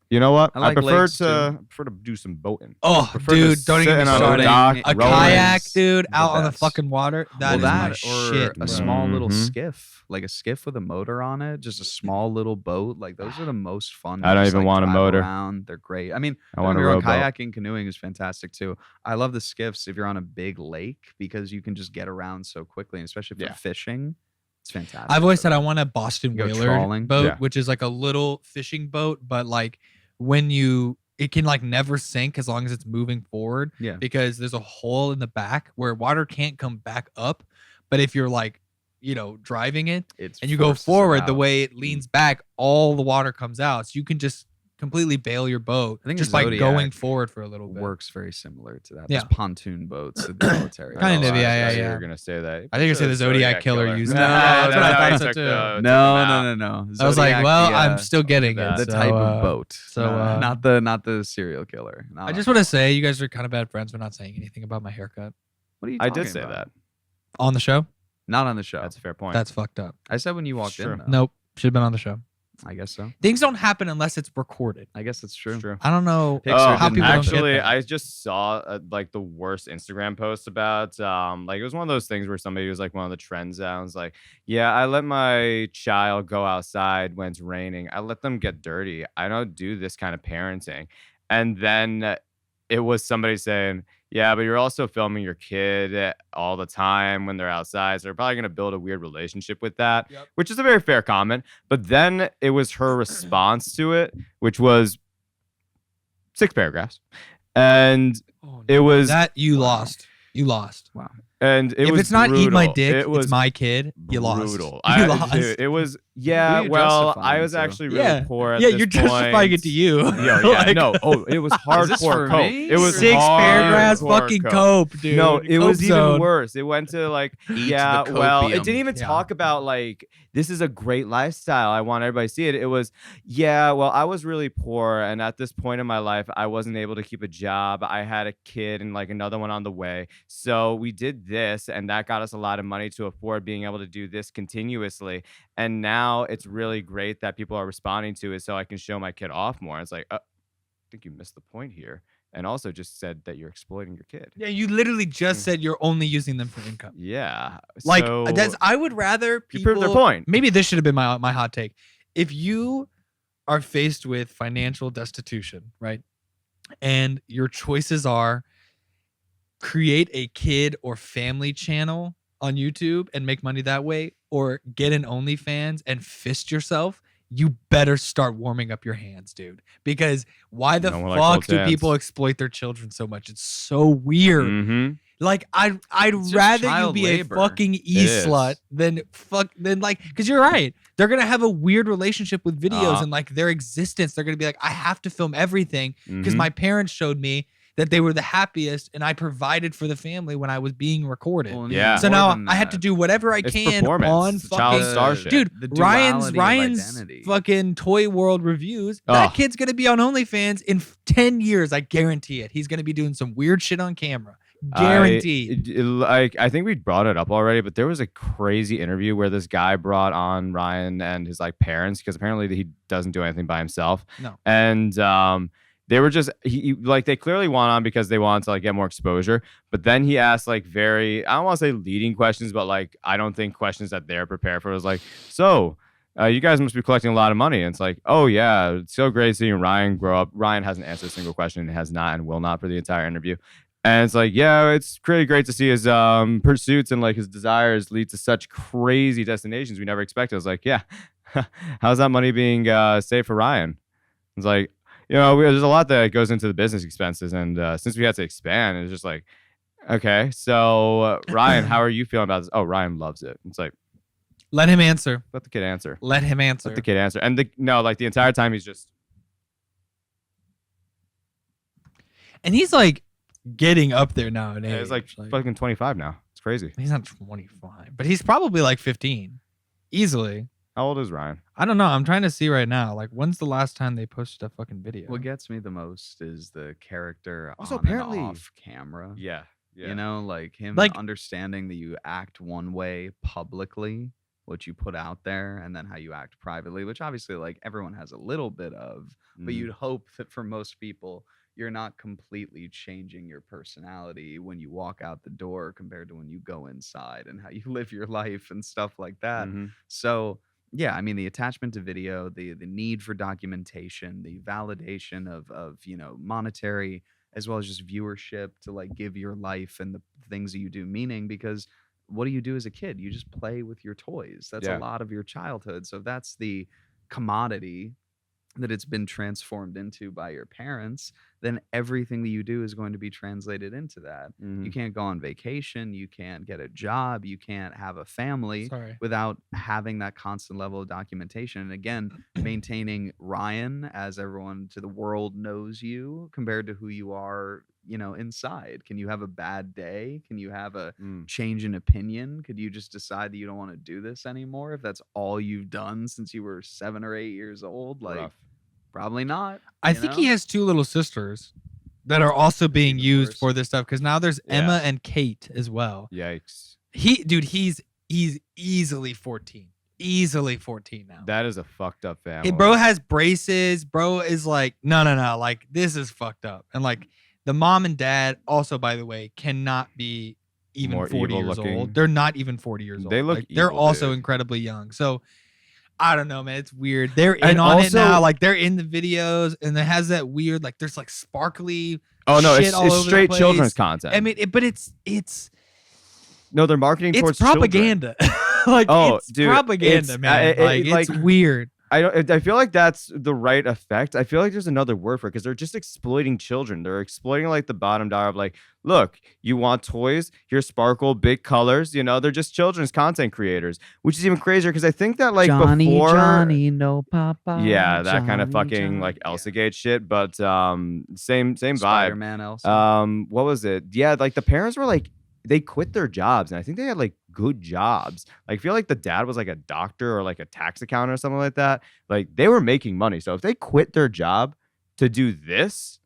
You know what? I like prefer lakes, to do some boating. Oh, Prefer to dude, don't even sit get me on a started. dock, A rowing. kayak, dude, the out on the best. fucking water. That is Well, my that or shit. a bro. small little Mhm. skiff, like a skiff with a motor on it, just a small little boat. Like those are the most fun. I to don't just, even like, want a drive motor. Around. They're great. I mean, I want a your rowboat. kayaking, canoeing is fantastic too. I love the skiffs if you're on a big lake because you can just get around so quickly, and especially for Yeah. fishing. It's fantastic. I've always for said I that. want a Boston Go Whaler trawling. boat, Yeah. which is like a little fishing boat, but like it can like never sink as long as it's moving forward. Yeah. Because there's a hole in the back where water can't come back up. But if you're like, driving it It's and you go forces it forward, the out. way it leans back, all the water comes out. So you can just completely bail your boat I think just the by going Zodiac forward for a little bit. works very similar to that. Yeah. Those pontoon boats in the military. Kind of, I yeah, thought you yeah. were gonna say that. I think you're saying the Zodiac Killer used No, that. that's what I thought I so took too. the- took No, them out. no. I was like, Zodiac, well, the, I'm still getting the it. the so, type of boat. so, No, not the serial killer. No, I just want to say you guys are kind of bad friends for not saying anything about my haircut What are you I talking did say about? that. on the show. Not on the show. That's a fair point. That's fucked up. I said when you walked Sure. in. Though. Nope, should have been on the show. I guess so. Things don't happen unless it's recorded. I guess that's true. It's true. I don't know Pixar how didn't people don't get Actually, that. I just saw like the worst Instagram post about like it was one of those things where somebody was like one of the trend sounds like, yeah, I let my child go outside when it's raining. I let them get dirty. I don't do this kind of parenting. And then it was somebody saying, yeah, but you're also filming your kid all the time when they're outside. So they're probably going to build a weird relationship with that, Yep. which is a very fair comment. But then it was her response to it, which was 6 paragraphs. And Oh, it was that you Wow. lost. You lost. Wow. and it if was it's not eat my brutal. dick, It was it's my kid. You lost. brutal. You lost. Dude, it was Who yeah. you Well, I justifying was to? actually really Yeah. poor. At Yeah, this you're justifying it point. to you. Yeah, Like, no. Oh, it was this hardcore for cope. me? It was 6 paragraphs, hardcore fucking cope. cope, dude. No, it Cope was even zone. worse. It went to like, Eat yeah, the well, it copium. didn't even Yeah. talk about like, this is a great lifestyle. I want everybody to see it. It was, yeah, well, I was really poor. And at this point in my life, I wasn't able to keep a job. I had a kid and like another one on the way. So we did this and that got us a lot of money to afford being able to do this continuously. And now it's really great that people are responding to it so I can show my kid off more. It's like, I think you missed the point here. And also just said that you're exploiting your kid. Yeah, you literally just said you're only using them for income. Yeah. Like so I would rather you people proved their point. Maybe this should have been my hot take. If you are faced with financial destitution, right? And your choices are create a kid or family channel on YouTube and make money that way, or get an OnlyFans and fist yourself, you better start warming up your hands, dude. Because why the No one likes fuck old do hands. people exploit their children so much? It's so weird. Mm-hmm. Like I'd just rather you child be labor. a fucking is. slut than like, because you're right. They're gonna have a weird relationship with videos and like their existence. They're gonna be like, I have to film everything because Mhm. my parents showed me that they were the happiest and I provided for the family when I was being recorded. Well, and Yeah. even So more now than I have to that, do whatever I It's can performance. on It's a child fucking star shit. dude. The Ryan's duality of identity. fucking Toy World reviews. That Ugh. kid's gonna be on OnlyFans in 10 years. I guarantee it. He's gonna be doing some weird shit on camera. Guaranteed. Like I think we brought it up already, but there was a crazy interview where this guy brought on Ryan and his like parents because apparently he doesn't do anything by himself. No. And they were just like they clearly want on because they want to like get more exposure. But then he asked like very I don't want to say leading questions, but like I don't think questions that they're prepared for. It was like, so you guys must be collecting a lot of money. And it's like, oh yeah, it's so great seeing Ryan grow up. Ryan hasn't answered a single question and has not and will not for the entire interview. And it's like, yeah, it's really great to see his pursuits and like his desires lead to such crazy destinations we never expected. I was like, yeah, how's that money being saved for Ryan? It's like, you know, there's a lot that goes into the business expenses. And since we had to expand, it's just like, Okay, so Ryan, how are you feeling about this? Oh, Ryan loves it. It's like, Let him answer. let the kid answer. Let him answer. Let the kid answer. And the entire time he's just. And he's like getting up there now. Yeah, he's like fucking 25 now. It's crazy. He's not 25, but he's probably like 15, easily. How old is Ryan? I don't know. I'm trying to see right now. Like, when's the last time they posted a fucking video? What gets me the most is the character Also, on apparently- and off camera. Yeah. You know, like him Like- understanding that you act one way publicly, what you put out there, and then how you act privately, which obviously like everyone has a little bit of, but Mhm. you'd hope that for most people, you're not completely changing your personality when you walk out the door compared to when you go inside and how you live your life and stuff like that. Mhm. So yeah, I mean the attachment to video, the need for documentation, the validation of monetary as well as just viewership to like give your life and the things that you do meaning, because what do you do as a kid? You just play with your toys. That's Yeah. a lot of your childhood. So if that's the commodity that it's been transformed into by your parents, then everything that you do is going to be translated into that. Mhm. You can't go on vacation, you can't get a job, you can't have a family Sorry. without having that constant level of documentation. And again, maintaining Ryan as everyone to the world knows you compared to who you are, inside. Can you have a bad day? Can you have a Mm. change in opinion? Could you just decide that you don't want to do this anymore if that's all you've done since you were 7 or 8 years old? Like, Rough. probably not. I you think know? he has 2 little sisters that are also being even used worse. for this stuff, because now there's Yeah. Emma and Kate as well. Yikes. He's easily 14. Easily 14 now. That is a fucked up family. Hey, bro has braces. Bro is like, no. Like, this is fucked up. And like, the mom and dad also, by the way, cannot be even More 40 evil years looking. old. They're not even 40 years old. They look Like, they're evil, also dude. incredibly young. So I don't know, man. It's weird. They're in And on it also- now. Like, they're in the videos, and it has that weird, like, there's like sparkly. Oh no, shit it's, all it's over the straight place. children's content. I mean, but it's no, they're marketing towards children. propaganda. Like, Oh, it's dude, propaganda, it's- man. It's like- weird. I feel like that's the right effect. I feel like there's another word for it because they're just exploiting children. They're exploiting like the bottom dollar of like, look, you want toys? Here's sparkle, big colors. They're just children's content creators, which is even crazier because I think that like before, no papa. yeah, that kind of fucking like Elsa Gate shit. But same vibe. Spider-Man Elsa. What was it? Yeah, like the parents were like they quit their jobs, and I think they had like good jobs. Like I feel like the dad was like a doctor or like a tax accountant or something like that. Like they were making money. So if they quit their job to do this,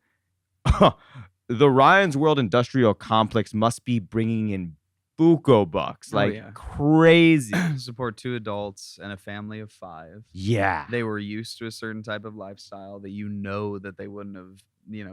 the Ryan's World Industrial Complex must be bringing in buco bucks, Oh, like yeah. crazy. Support 2 adults and a family of 5. Yeah. They were used to a certain type of lifestyle that that they wouldn't have,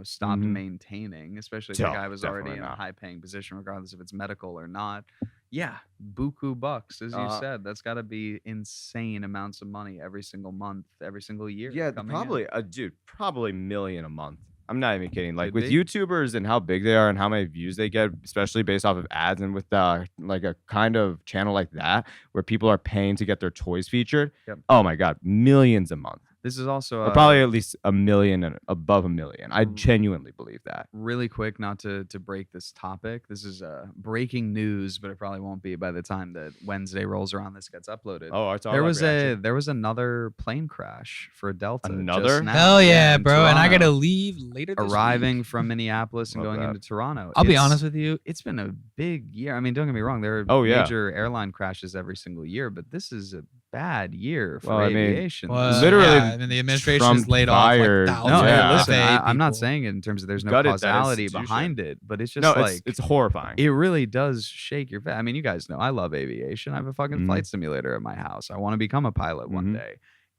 stopped Mhm. maintaining, especially if No, the guy was already definitely in a not. high paying position, regardless if it's medical or not. Yeah, buku bucks, as you said. That's got to be insane amounts of money every single month, every single year. Yeah, coming in. probably, dude, probably million a month. I'm not even kidding. Like Could with be. YouTubers and how big they are and how many views they get, especially based off of ads, and with like a kind of channel like that where people are paying to get their toys featured. Yep. Oh my god, millions a month, This is also or probably at least a million and above a million. I genuinely believe that. really quick, not to break this topic. This is breaking news, but it probably won't be by the time that Wednesday rolls around. This gets uploaded. Oh, it's all there about was reaction. there was another plane crash for Delta. just Another? now. Hell yeah, in bro. And I Toronto. gotta leave later this Arriving week. from Minneapolis and Love going that. into Toronto. I'll be It's- honest with you. It's been a big year. I mean, don't get me wrong. There are Oh, yeah. major airline crashes every single year, but this is a bad year for Well, I mean, aviation. Well, Literally, yeah, and then the administration Trump has laid off fired- like no, thousands hey, yeah. of listen, FAA I'm not people. saying it in terms of there's no Gutted that causality institution. behind it, but it's just No, like it's horrifying. it really does shake your. I mean, you guys know I love aviation. I have a fucking Mhm. flight simulator at my house. I want to become a pilot one Mhm. day.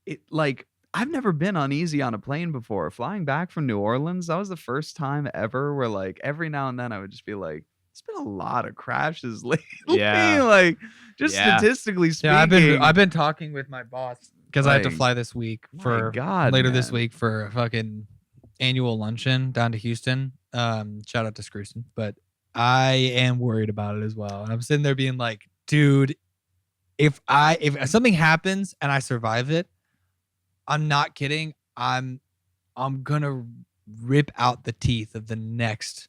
It like I've never been uneasy on a plane before. Flying back from New Orleans, that was the first time ever where like every now and then I would just be like, "There's been a lot of crashes lately." Yeah. Like just Yeah. statistically speaking. Yeah, I've been talking with my boss because I have to Like, fly this week my for God, later this man. week for a fucking annual luncheon down to Houston. Shout out to Screwston, but I am worried about it as well. And I'm sitting there being like, dude, if something happens and I survive it, I'm not kidding. I'm gonna rip out the teeth of the next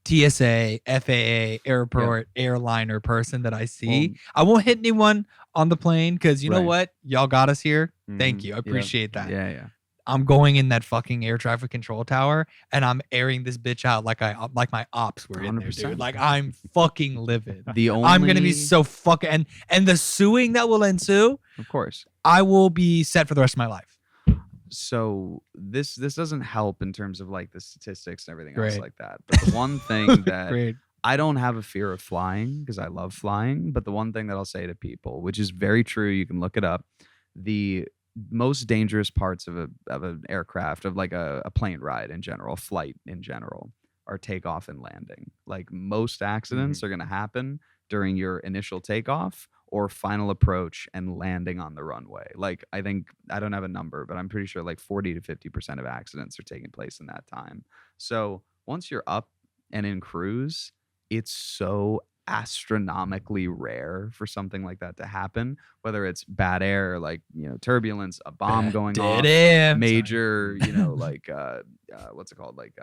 TSA, FAA, airport, airliner person that I see. I won't hit anyone on the plane because you know Right. what? Y'all got us here. Thank Mhm. you. I appreciate that. Yeah. I'm going in that fucking air traffic control tower and I'm airing this bitch out like my ops were in there, 100%. dude. Like I'm fucking livid. The only I'm gonna be so fucking and the suing that will ensue, of course. I will be set for the rest of my life. So this doesn't help in terms of like the statistics and everything else Great. like that. But the one thing that Great. I don't have a fear of flying because I love flying. But the one thing that I'll say to people, which is very true, you can look it up, the most dangerous parts of an aircraft, of like a plane ride in general, flight in general, are takeoff and landing. Like most accidents are going to happen during your initial takeoff or final approach and landing on the runway. Like I think, I don't have a number, but I'm pretty sure like 40 to 50% of accidents are taking place in that time. So once you're up and in cruise, it's so astronomically rare for something like that to happen, whether it's bad air, like, you know, turbulence, a bomb going off, major, you know, like what's it called, like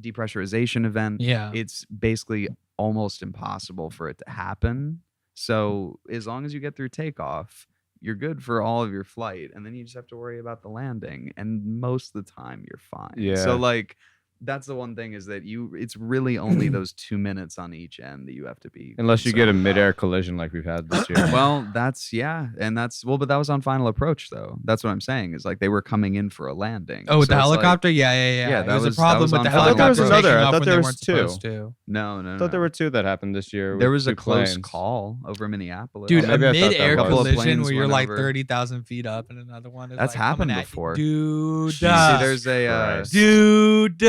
depressurization event. Yeah. It's basically almost impossible for it to happen. So as long as you get through takeoff, you're good for all of your flight, and then you just have to worry about the landing, and most of the time you're fine. Yeah. So like that's the one thing, is that it's really only those 2 minutes on each end that you have to be, Unless you get a concerned midair about. collision like we've had this year. Well, that's but that was on final approach though. That's what I'm saying, is like they were coming in for a landing. Oh, with So the it's like- helicopter? Yeah. Yeah, It that was was- a problem that was with on the final I thought there was helicopter another. taking I off thought when there they was weren't two. supposed to. No. I thought there were two that happened this year. There with was a two close planes. call over Minneapolis. Dude, maybe a I thought that mid-air was- Couple of collision planes where you're went like over. 30,000 feet up and another one is That's like coming happened at you. before. Dude. See, there's a Christ. Dude.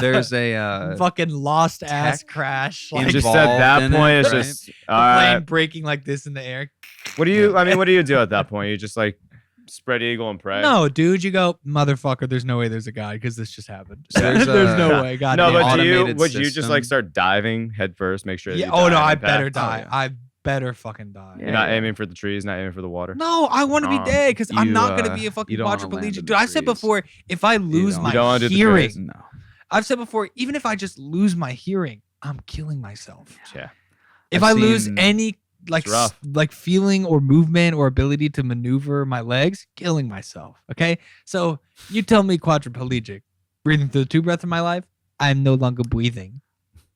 there's a fucking lost ass tech crash. in Like, Just involved at that in it, point, it's right? just the all plane right. breaking like this in the air. What do you? I mean, what do you do at that point? You just like spread eagle and pray. No, dude, you go, motherfucker, there's no way there's a guy because this just happened. There's There's a- no way. God No, damn but it. do you? automated Would you just like system. start diving head first? Make sure. that Yeah. you Oh, no, die on I impact? better die. yeah. I better fucking die. You're not aiming for the trees, not aiming for the water. No, I want to be Um, dead because I'm you, not going to uh, be a fucking you don't wanna land in quadriplegic. the Dude, I've said trees. before, if I lose don't. my You don't wanna do the hearing, trees? No. I've said before, even if I just lose my hearing, I'm killing myself. Yeah. If I've I lose seen- any like It's rough. like feeling or movement or ability to maneuver my legs, killing myself. Okay, so you tell me quadriplegic, breathing through the two breaths of my life, I'm no longer breathing.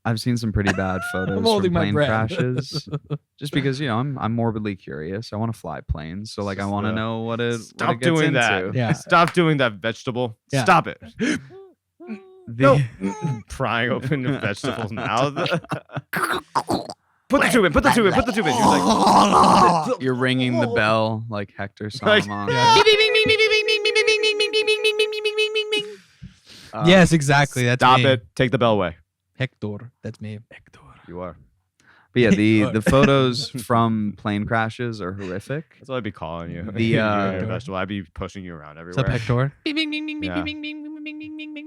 I've seen some pretty bad photos holding from my plane breath. crashes. Just because, you know, I'm morbidly curious. I want to fly planes, so like I Just, want to know what it Stop gets doing into. that. Yeah. Stop doing that vegetable. Yeah. Stop it. The- Prying open the vegetable's mouth. Put the tube in. Put the tube in. Put the tube in. You're like, You're ringing the bell like Hector Like- Solomon. Yes, exactly. That's stop me. it. Take the bell away. Hector. That's me. You are. But yeah, the photos from plane crashes are horrific. That's what I'd be calling you. The, You're uh, a vegetable. I'd be pushing you around What's up, everywhere. Hector?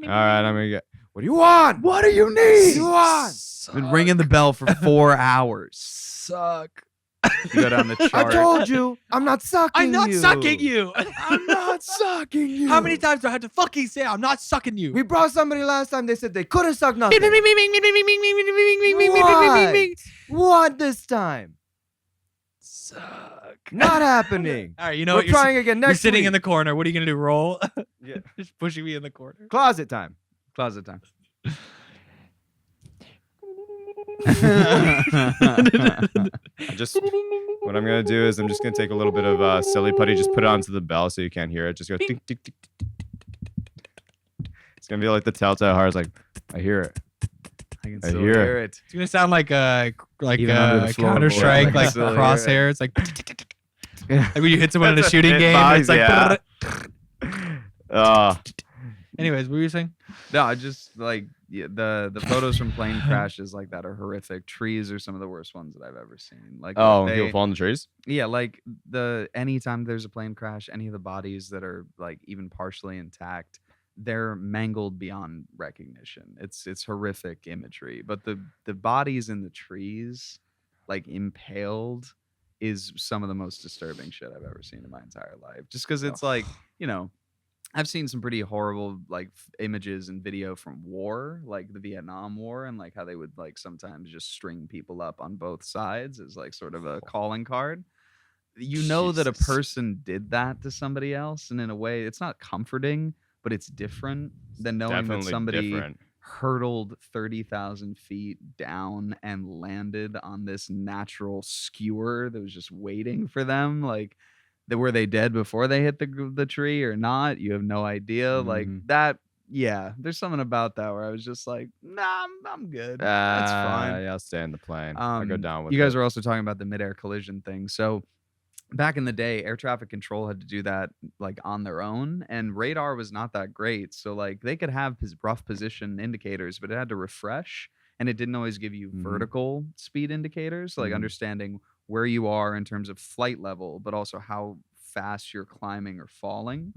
All right, I'm gonna get. What do you want? What do you need? You want? Been ringing the bell for 4 hours. Suck. You go down the chart. I told you, I'm not sucking I'm not you. sucking you. I'm not sucking you. How many times do I have to fucking say I'm not sucking you? We brought somebody last time. They said they couldn't suck nothing. What this time? Suck. Not happening. All right, you know We're what? You're, trying again next you're sitting week. in the corner. What are you gonna do? Roll? Yeah. Just pushing me in the corner. Closet time. Closet time. I just what I'm gonna do is I'm just gonna take a little bit of silly putty, just put it onto the bell so you can't hear it. Just go tick, tick, tick, tick, tick, tick, tick. It's gonna be like the telltale heart. It's like I hear it. I can I still hear hear it. It's gonna sound like Even under the floorboard, Counter Strike, I can like still hear it. crosshairs, like like when you hit someone in a That's a shooting game. hitbox, It's like. yeah. Anyways, what were you saying? No, I just like the photos from plane crashes like that are horrific. Trees are some of the worst ones that I've ever seen. Like Oh, they- people fall in the trees. yeah, like anytime there's a plane crash, any of the bodies that are like even partially intact, they're mangled beyond recognition. It's horrific imagery. But the bodies in the trees, like impaled, is some of the most disturbing shit I've ever seen in my entire life. Just because it's like, you know, I've seen some pretty horrible like images and video from war, like the Vietnam War, and like how they would like sometimes just string people up on both sides as like sort of a calling card. You know that a Jesus. person did that to somebody else, and in a way, it's not comforting, but it's different than knowing that Definitely somebody different. hurtled 30,000 feet down and landed on this natural skewer that was just waiting for them. Like, were they dead before they hit the tree or not? You have no idea. Like Mhm. that. Yeah, there's something about that where I was just like, nah, I'm good. That's fine. Yeah, I'll stay in the plane. I'll go down with You guys it. were also talking about the midair collision thing. So back in the day, air traffic control had to do that like on their own, and radar was not that great. So like they could have rough position indicators, but it had to refresh, and it didn't always give you Mhm. vertical speed indicators, like Mhm. understanding where you are in terms of flight level, but also how fast you're climbing or falling.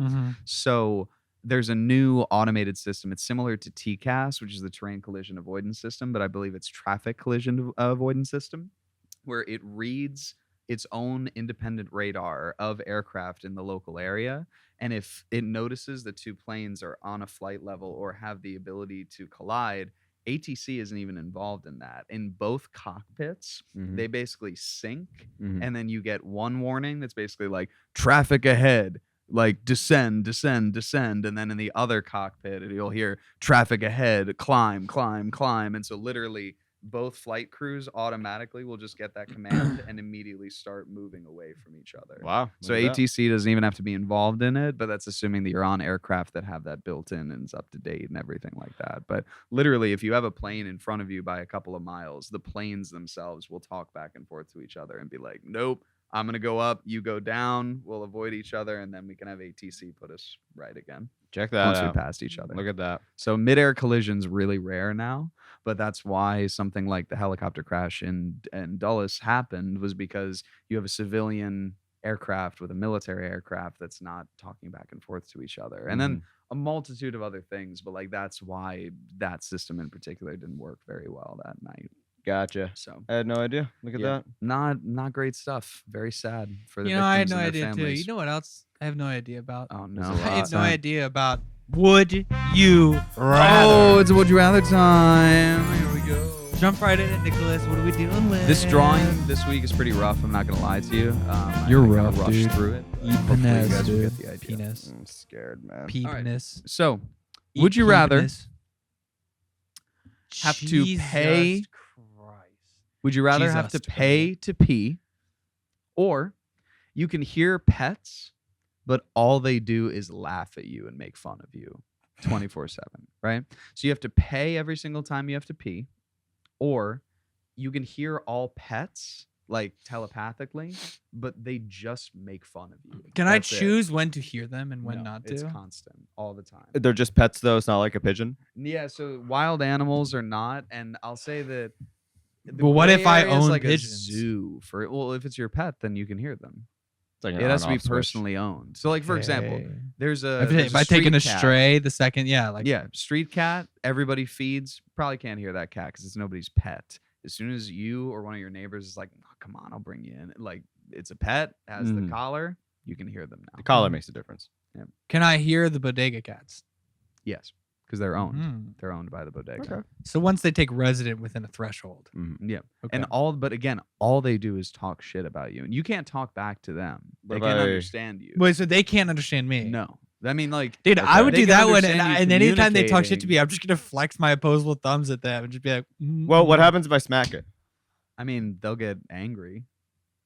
So there's a new automated system. It's similar to TCAS, which is the terrain collision avoidance system, but I believe it's traffic collision avoidance system, where it reads its own independent radar of aircraft in the local area. And if it notices that two planes are on a flight level or have the ability to collide, ATC isn't even involved in that. In both cockpits, Mhm. they basically sync, Mhm. and then you get one warning that's basically like traffic ahead, like descend, descend, descend, and then in the other cockpit you'll hear traffic ahead, climb, climb, climb. And so literally both flight crews automatically will just get that command and immediately start moving away from each other. Wow. So look at that. ATC doesn't even have to be involved in it, but that's assuming that you're on aircraft that have that built in and is up to date and everything like that. But literally, if you have a plane in front of you by a couple of miles, the planes themselves will talk back and forth to each other and be like, nope, I'm going to go up, you go down, we'll avoid each other, and then we can have ATC put us right again Check that once we out. passed each other. Look at that. So midair collision's really rare now, but that's why something like the helicopter crash in Dulles happened, was because you have a civilian aircraft with a military aircraft that's not talking back and forth to each other. And then a multitude of other things, but like that's why that system in particular didn't work very well that night. Gotcha. So I had no idea. Look at yeah, that. not great stuff. Very sad for the You know, I had victims no and their idea too. families. You know what else I have no idea about? Oh There's a no! lot. I have no Time. idea about would you rather? Oh, it's a would you rather time. Here we go. Jump right in it, Nicholas. What are we dealing with? This drawing this week is pretty rough. I'm not gonna lie to you. You're I kinda rough, rushed dude. through it. Eat Hopefully you penis, guys will dude. get the idea. Penis. I'm scared, man. Penis. So, Eat would you rather penis. have to Jesus pay- Christ. would you rather have to Jesus, pay to pee, or you can hear pets, but all they do is laugh at you and make fun of you 24/7, right? So you have to pay every single time you have to pee, or you can hear all pets like telepathically, but they just make fun of you. Can I That's it. choose when to hear them and when No, not to? It's constant all the time. They're just pets, though. It's not like a pigeon. Yeah, so wild animals are not, and I'll say that. the But what if gray I area is own like pigeons? A zoo for well, if it's your pet, then you can hear them. It's like an It has to be on-off switch. personally owned. So, like for example, Okay. there's a If I take an street cat. astray, the second, yeah, like Yeah, street cat. Everybody feeds. Probably can't hear that cat because it's nobody's pet. As soon as you or one of your neighbors is like, oh, "Come on, I'll bring you in," like it's a pet, has the Mhm. collar, you can hear them now. The collar makes a difference. Can I hear the bodega cats? Yes, because they're owned. Mm. They're owned by the bodega. Okay. So once they take resident within a threshold. Yeah. Okay. And but again, all they do is talk shit about you, and you can't talk back to them. They What can't if I- understand you. Wait, so they can't understand me? No, I mean like, Dude, Okay. I would They do can that one, understand you and anytime they talk shit to communicating. me, I'm just gonna flex my opposable thumbs at them and just be like, Well, what happens if I smack it? I mean, they'll get angry.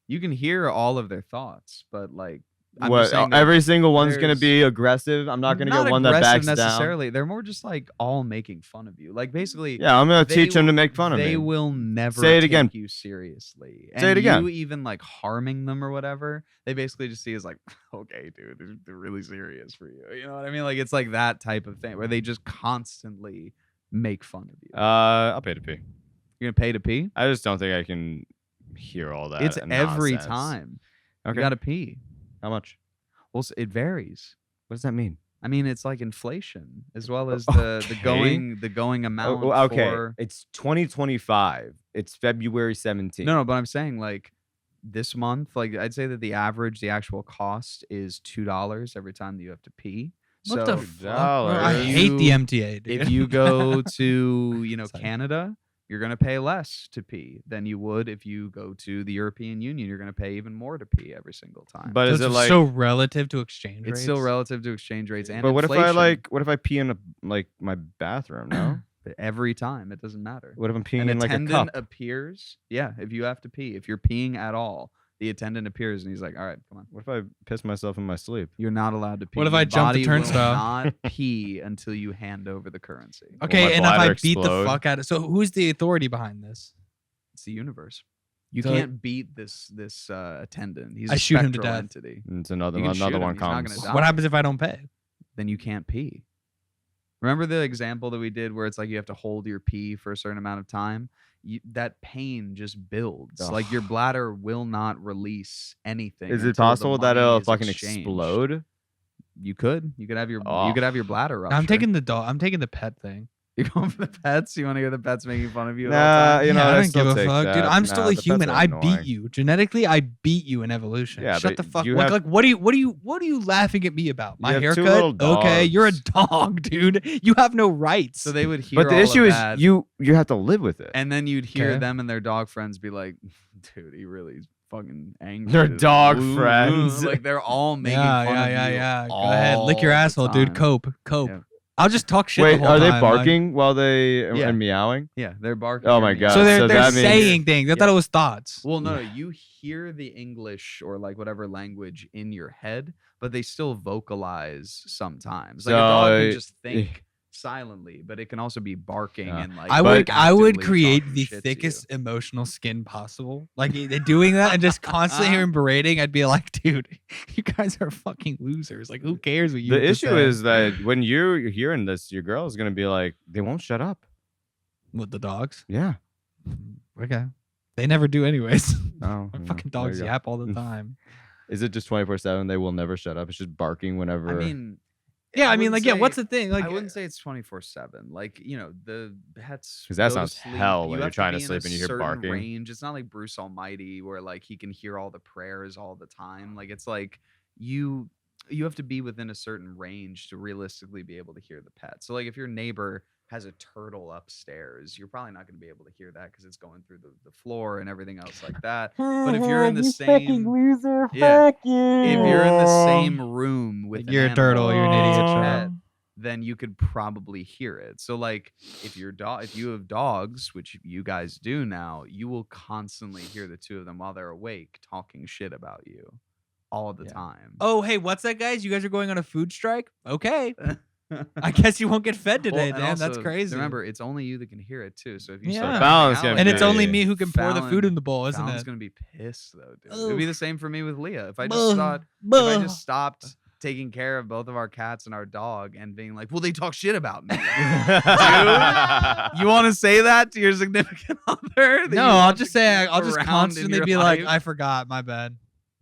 You can hear all of their thoughts, but like, I'm What? just saying that Every single one's gonna there's- be aggressive. I'm not gonna get one that aggressive backs down. necessarily. They're more just like all making fun of you. Like basically, Yeah, I'm gonna they teach them to will- make fun of me. They will never Say it take again. you seriously. Say it And again. You even like harming them or whatever, they basically just see as like, okay, dude, they're really serious for you. You know what I mean? Like it's like that type of thing where they just constantly make fun of you. I'll pay to pee. You're gonna pay to pee? I just don't think I can hear all that. It's every nonsense. time. Okay. You gotta pee. How much? Well, it varies. What does that mean? I mean, it's like inflation as well as Okay. the going amount. Okay. For, It's 2025. It's February 17th. no, but I'm saying like this month, like I'd say that the actual cost is $2 every time that you have to pee. What the So fuck? dollars. I hate the You- MTA, dude. if you go to, Sorry. Canada, you're going to pay less to pee than you would if you go to the European Union. You're going to pay even more to pee every single time. But So is it it's like? so relative to exchange it's rates? still relative to exchange rates and But what inflation. if I pee in my bathroom? No. Every time, it doesn't matter. What if I'm peeing An in like a attendant cup? appears. Yeah, if you have to pee, if you're peeing at all, the attendant appears and he's like, "All right, come on. What if I piss myself in my sleep? You're not allowed to pee. What if Your I jump the body will turnstile? not pee until you hand over the currency. Okay, my and if I bladder beat the explode? fuck out of, so who's the authority behind this? It's the universe. You So- can't beat this attendant. He's I a shoot him to spectral death. entity. It's another You can shoot another him, one he's not comes. gonna die. What happens if I don't pay? Then you can't pee. Remember the example that we did where it's like you have to hold your pee for a certain amount of time? That pain just builds. Like your bladder will not release anything. Is it until the possible that money it'll is fucking exchanged. explode? You could. You could have your Oh. bladder rupture. I'm taking the dog. I'm taking the pet thing. You're going for the pets? You want to hear the pets making fun of you? Nah, at all time? you know, I I'd don't still give a take fuck, dude. that. I'm Nah, still a the pets human. are I annoying. beat you genetically. I beat you in evolution. Yeah, Shut but the fuck. you Like, have- what are you laughing at me about? My have two haircut? little Okay, you're a dogs. dog, dude. You have no rights. So they would hear But the all issue of is that, you have to live with it. and then you'd hear Okay. them and their dog friends be like, dude, he really is fucking angry. Their today. dog Woo, woo." friends. Like they're all making yeah, fun of yeah, you. yeah. Go ahead, lick all your the asshole, dude. time. Cope. Yeah. I'll just talk shit. Wait, the whole are they time, like- barking while they Yeah. and meowing? Yeah, they're barking. Oh or my meowing. God. So they're So that means- saying things. I thought Yeah. it was thoughts. Well, no, you hear the English or like whatever language in your head, but they still vocalize sometimes. Like a dog So, can just think silently, but it can also be barking Yeah. and like. I would actively create talking the shit to you. thickest emotional skin possible. Like doing that and just constantly hearing berating, I'd be like, dude, you guys are fucking losers. Like, who cares what you The have to issue say? is that when you're hearing this, your girl is gonna be like, they won't shut up. With the dogs. Yeah. Okay. They never do anyways. Oh, My yeah, fucking there dogs you go. yap all the time. Is it just 24/7? They will never shut up. It's just barking whenever. I mean, Yeah, I mean, wouldn't like, yeah, say- what's the thing? Like, I wouldn't say it's 24/7. Like, the pets. 'Cause that go to sounds sleep. hell when You you're have to trying to be in sleep a and you hear certain barking. Range. It's not like Bruce Almighty where like he can hear all the prayers all the time. Like it's like you have to be within a certain range to realistically be able to hear the pet. So like if your neighbor has a turtle upstairs, you're probably not going to be able to hear that because it's going through the floor and everything else like that. But if you're in the same loser, Yeah. fuck you. if you're in the same room with like, an you're a turtle. You're an animal, idiot. it's a Sean. pet, then you could probably hear it. So like if you have dogs, which you guys do now, you will constantly hear the two of them while they're awake talking shit about you all the Yeah. time. Oh, hey, what's that, guys? You guys are going on a food strike? Okay. I guess you won't get fed today, Well, and man. That's also, crazy. Remember, it's only you that can hear it too. So if you Yeah. start So Fallon's freaking gonna out and be- it's like only that, me who can pour the food in the bowl, isn't Fallon's it? gonna be pissed though, dude. It'd be the same for me with Leah. If I just Ugh. thought if I just stopped taking care of both of our cats and our dog and being like, well, they talk shit about me. You want to say that to your significant other? that you No, I'll want just to say keep I'll just around in constantly your be like, life? I forgot, my bad.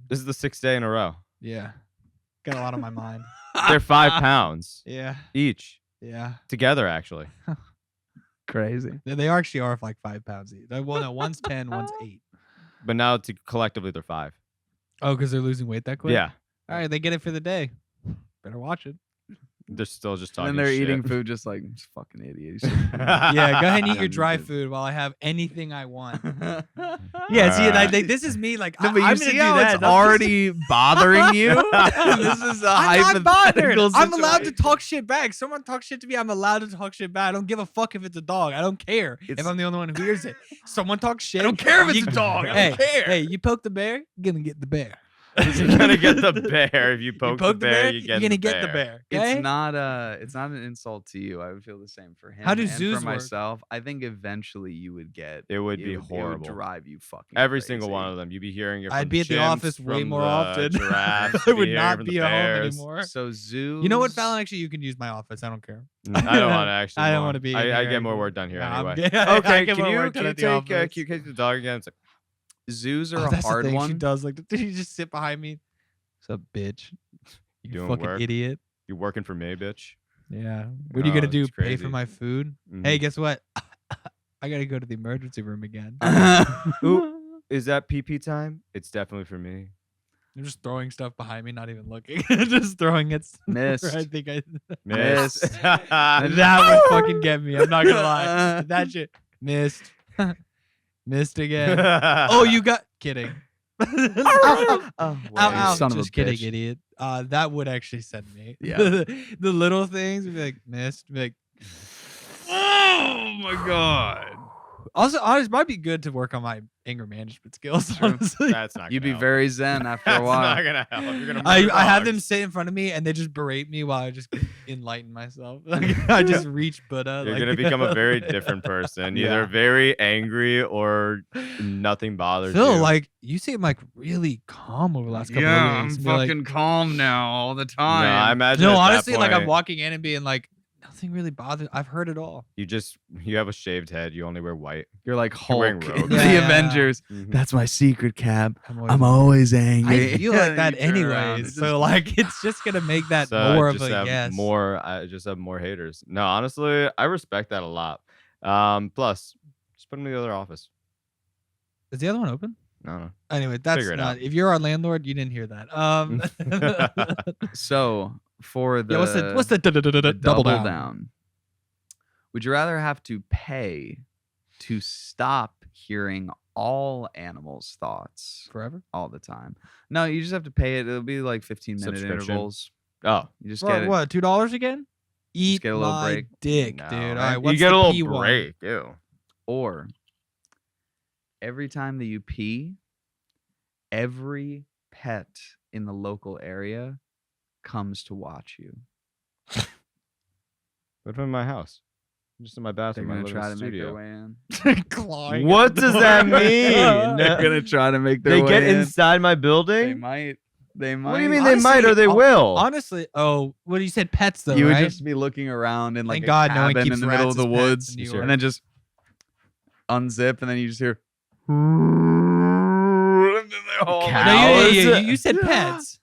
This is the 6th day in a row. Yeah, got a lot on my mind. They're 5 pounds Yeah, each yeah. together, actually. Crazy. They actually are like 5 pounds each. Well, no, one's 10, one's 8. But now collectively they're 5. Oh, because they're losing weight that quick. Yeah, All right, they get it for the day. Better watch it. they're still just And talking. then they're shit. eating food just like "This fucking idiot. Yeah, go ahead and eat your Yeah, dry you did. food while I have anything I want. Yeah, Yeah, see, Alright. like, this is me. Like, No, but you I'm see gonna do how that. it's already bothering you? This is a I'm not bothered. hypothetical I'm allowed to situation. talk shit back. Someone talks shit to me, I'm allowed to talk shit back. I don't give a fuck if it's a dog. I don't care if It's- I'm the only one who hears it. Someone talks shit. I don't care if it's you- a dog. I Hey, don't care. hey, you poke the bear, you're gonna get the bear. You're gonna get the bear if you You poke, the bear. You you're get gonna the get the bear. bear. Okay? It's not an insult to you. I would feel the same for him. How do and zoos for work? myself? I think eventually you would get It would be It horrible. would drive you fucking Every crazy. single one of them. You'd be hearing it. From I'd be at the chimps, office way from more the often. Giraffes, I you'd would hearing not from be the at home bears. anymore. So zoos. You know what, Fallon? Actually, you can use my office. I don't care. I don't want to actually. I don't more. want to be. in I here get more anymore. work done here Nah, I'm anyway. good. I Okay, get can more you work done at the take office. can you take the dog again? It's like, zoos are Oh, a that's the hard thing. She one. does like. Did you just sit behind me? What's up, bitch? You Doing fucking work? idiot. you're working for me, bitch. Yeah. What are you gonna Oh, do? it's Pay for crazy. my food? Mhm. Hey, guess what? I gotta go to the emergency room again. Ooh, is that PP time? It's definitely for me. I'm just throwing stuff behind me, not even looking. Just throwing it. Missed. I think Miss. that would fucking get me. I'm not gonna lie. That shit missed. Missed again. Oh, you got kidding. Oh, Ow, you ow. son of a Just kidding, bitch. idiot. That would actually send me. Yeah. The little things would be like missed. Be like, oh my god. Also, honestly, it might be good to work on my anger management skills. True. Honestly, That's not. You'd be gonna help. very zen after a That's while. not gonna help. You're gonna I murder have them dogs. sit in front of me and they just berate me while I just enlighten myself. Like, I just reach Buddha. You're like, gonna become a very different person. Yeah. Either very angry or nothing bothers Phil, you. like you seem like really calm over the last couple of weeks. Be like, calm now all the no, time. I imagine. no, at that honestly, like I'm point, walking in and being like, nothing really bothers. I've heard it all. you have a shaved head. You only wear white. You're like You're wearing Hulk in robes. the Yeah. Avengers. Mhm. That's my secret, Cab. always, I'm always angry. I feel like that You turn around, anyways. it's So just- like it's just gonna make that So more I of just a have yes. more. I just have more haters. No, honestly, I respect that a lot. Plus, just put them in the other office. Is the other one open? No. Anyway, that's Figure it not. out. If you're our landlord, you didn't hear that. So for the, Yeah, what's the the double down? would you rather have to pay to stop hearing all animals' thoughts Forever? all the time? No, you just have to pay it. It'll be like 15-minute Subscription. intervals. Oh, You just For get it. what? $2 again? Eat get a little my break. dick, no, dude. All man. right, You what's get the a little P one? break. Ew. Or every time that you pee, every pet in the local area comes to watch you. What if I'm in my house? I'm just in my They're bathroom. I gonna live try in to the make their studio. way in. Clawing What at the does door. that mean? They're gonna try to make their They way get in. inside my They building. might. They might. What do you mean they might Honestly, or they hon- will? Honestly, oh, what you said, pets though, You would right? just be looking around in like Thank a God no one cabin keeps in the middle of rats the as pets woods, in New Sure. and then just unzip, and then you just hear. And then they're all Cow? No, yeah, Cows? you said pets.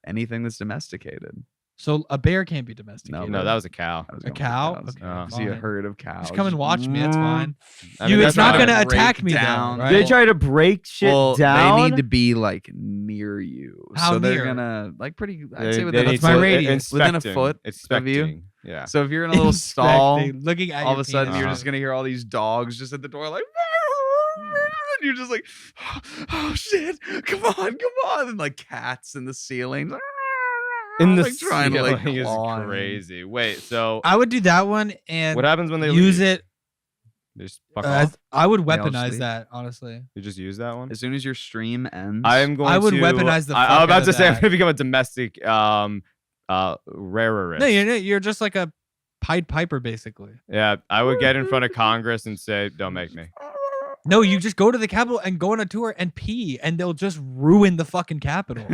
Anything that's domesticated. So a bear can't be domesticated. No, that was a cow. I was A going for cow? cows. Okay, Oh. You see a fine. herd of cows. Just come and watch me. That's fine. I mean, It's that's not fine. gonna break attack me down. though, They right? try to break shit Well, down. they need to be like near you, How so they're near? gonna like pretty. I'd They- say they within need That's my to- radius. Within a inspecting. foot of you? Expecting. Yeah. So if you're in a little stall, Inspecting, looking at all of your a sudden penis. you're Uh-huh. just gonna hear all these dogs just at the door like. And you're just like, oh shit, come on, and like cats in the ceiling, In the like trying to like ceiling is claw in. crazy. Wait, so I would do that one and what happens when they use leave? it. They just fuck off. I would They all just weaponize leave. that, honestly. You just use that one. As soon as your stream ends, I am going. I would to, weaponize the I fuck was about out to of say I'm that. gonna become a domestic rarerist. No, you're just like a Pied Piper, basically. Yeah, I would get in front of Congress and say, "Don't make me." No, you just go to the Capitol and go on a tour and pee, and they'll just ruin the fucking Capitol.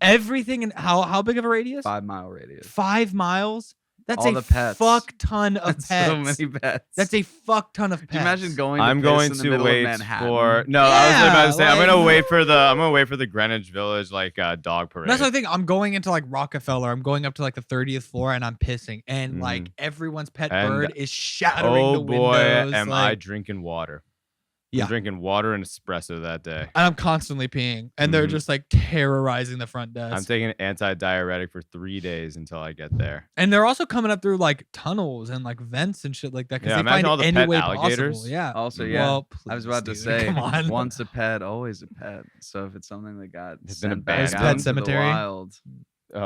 Everything in how big of a radius? 5 mile radius. 5 miles. That's All a the pets. fuck ton of That's pets. so many pets. That's a fuck ton of pets. Can you imagine going? To I'm piss going in the to middle wait of Manhattan? for no. I was about to say I'm Yeah, gonna like- wait for the Greenwich Village like dog parade. That's the thing. I'm going into like Rockefeller. I'm going up to like the 30th floor and I'm pissing, and like everyone's pet And- bird is shattering Oh the boy, windows. am I like, drinking water? Yeah. I'm drinking water and espresso that day. and I'm constantly peeing, and they're Mhm. just like terrorizing the front desk. I'm taking an anti-diuretic for 3 days until I get there. And they're also coming up through like tunnels and like vents and shit like that because Yeah, they imagine find all the any pet way alligators. possible. Yeah. Also, yeah. Well, I was please, about to dude, say, come on. once a pet, always a pet. So if it's something that got It's been sent back abandoned. out Pet into cemetery? the wild,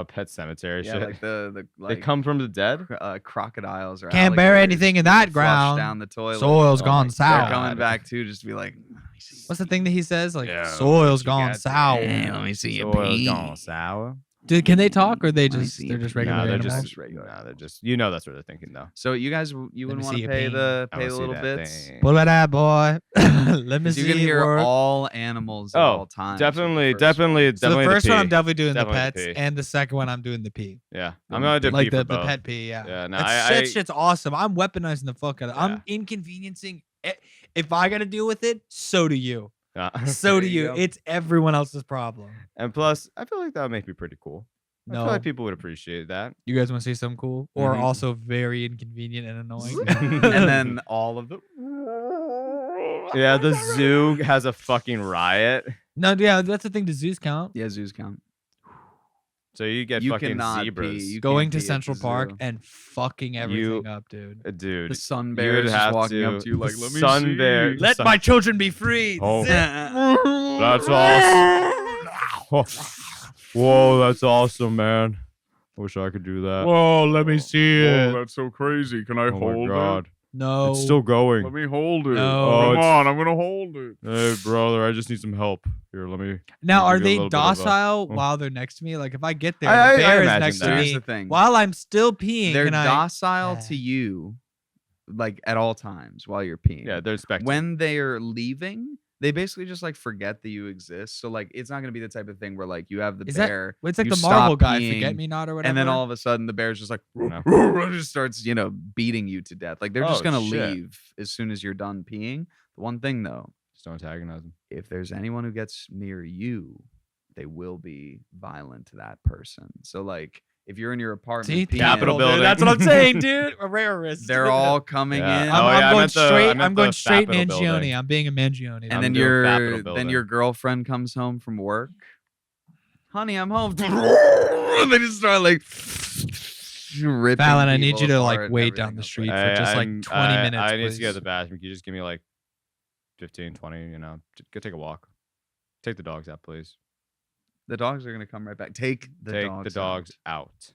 Pet cemetery yeah, shit. like the they like come from the dead. crocodiles or Can't bear alligators anything in being that flushed ground. down the toilet. Soil's Oh gone my sour. They're coming God. back too, just to be like, let me see. What's the thing that he says? Like Yeah, soil's what you gone got sour. Hey, let me see your Soil's pee. gone sour. Dude, can they talk or they Let me just see they're your just pee. regular Nah, they're animals? just regular. Nah, they're just that's what they're thinking though. So you guys, you Let wouldn't me want see to your pay pee. the I pay wanna the see little that bits. thing. Pull it out, boy. Let me 'Cause see you can hear work. all animals at Oh, all times. with the Definitely, first definitely, So the definitely. first one I'm pee. definitely doing Definitely the the pets, pee. and the second one I'm doing the pee. Yeah, I'm gonna do Like pee for the both. pet pee, yeah. Yeah, no, That shit's awesome. I'm weaponizing the fuck out of it. Yeah. I'm inconveniencing. If I got to deal with it, so do you. Yeah. So do There you you. go. It's everyone else's problem. And plus, I feel like that would make me pretty cool. I No, feel like people would appreciate that. you guys want to see something cool or Mhm. also very inconvenient and annoying? and then all of the. Yeah, the zoo has a fucking riot. No, yeah, that's the thing. Does zoos count? Yeah, zoos count. So you get You fucking cannot zebras. pee. You Going can't to pee at the Central Park zoo. and fucking everything up, dude. Dude, The sun you bear would is just have walking to- up to you like, the let me sun see. bear- Let my children be free. Oh. Zip. That's awesome. Whoa, that's awesome, man. I wish I could do that. Whoa, let me see Whoa, it. that's so crazy. Can I Oh hold my god. No. It's still it? going. Let me hold it. No. Oh, Come it's- on, I'm gonna hold it. Hey, brother, I just need some help. Here, let me. Now, Let are me give you a they little bit of a- docile oh. while they're next to me? Like, if I get there, I the bear is imagine next that. to Here's me the thing. while I'm still peeing. They're can I? docile to you, like at all times while you're peeing. Yeah, they're expecting. When they're leaving, they basically just like forget that you exist. So like, it's not gonna be the type of thing where like you have the Is that- bear. Well, it's like you the Marvel stop guy, peeing, Forget Me Not or whatever. and then all of a sudden the bear's just like No. just starts beating you to death. Like they're just Oh, gonna shit. leave as soon as you're done peeing. The one thing though, Just don't antagonize them. if there's anyone who gets near you, they will be violent to that person. So like if you're in your apartment, See, peeing, Capitol dude, building. That's what I'm saying, dude. A rarist. they're all coming Yeah. in. Oh, yeah, I I'm going meant the- straight. I meant I'm going the straight Capitol Mangione. building. I'm being a Mangione. and I'm then doing your Capitol then building. your girlfriend comes home from work. Honey, I'm home. And they just start like ripping Fallon, I need people you to apart like and wait down everything the else. street Like, for just like 20 minutes. I need please. to go to the bathroom. Can you just give me like 15, 20, just go take a walk. Take the dogs out, please. the dogs are gonna come right back. Take the dogs out.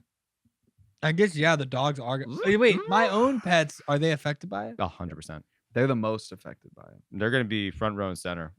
I guess yeah, the dogs are. Wait, my own pets, are they affected by it? 100%. They're the most affected by it. They're going to be front row and center.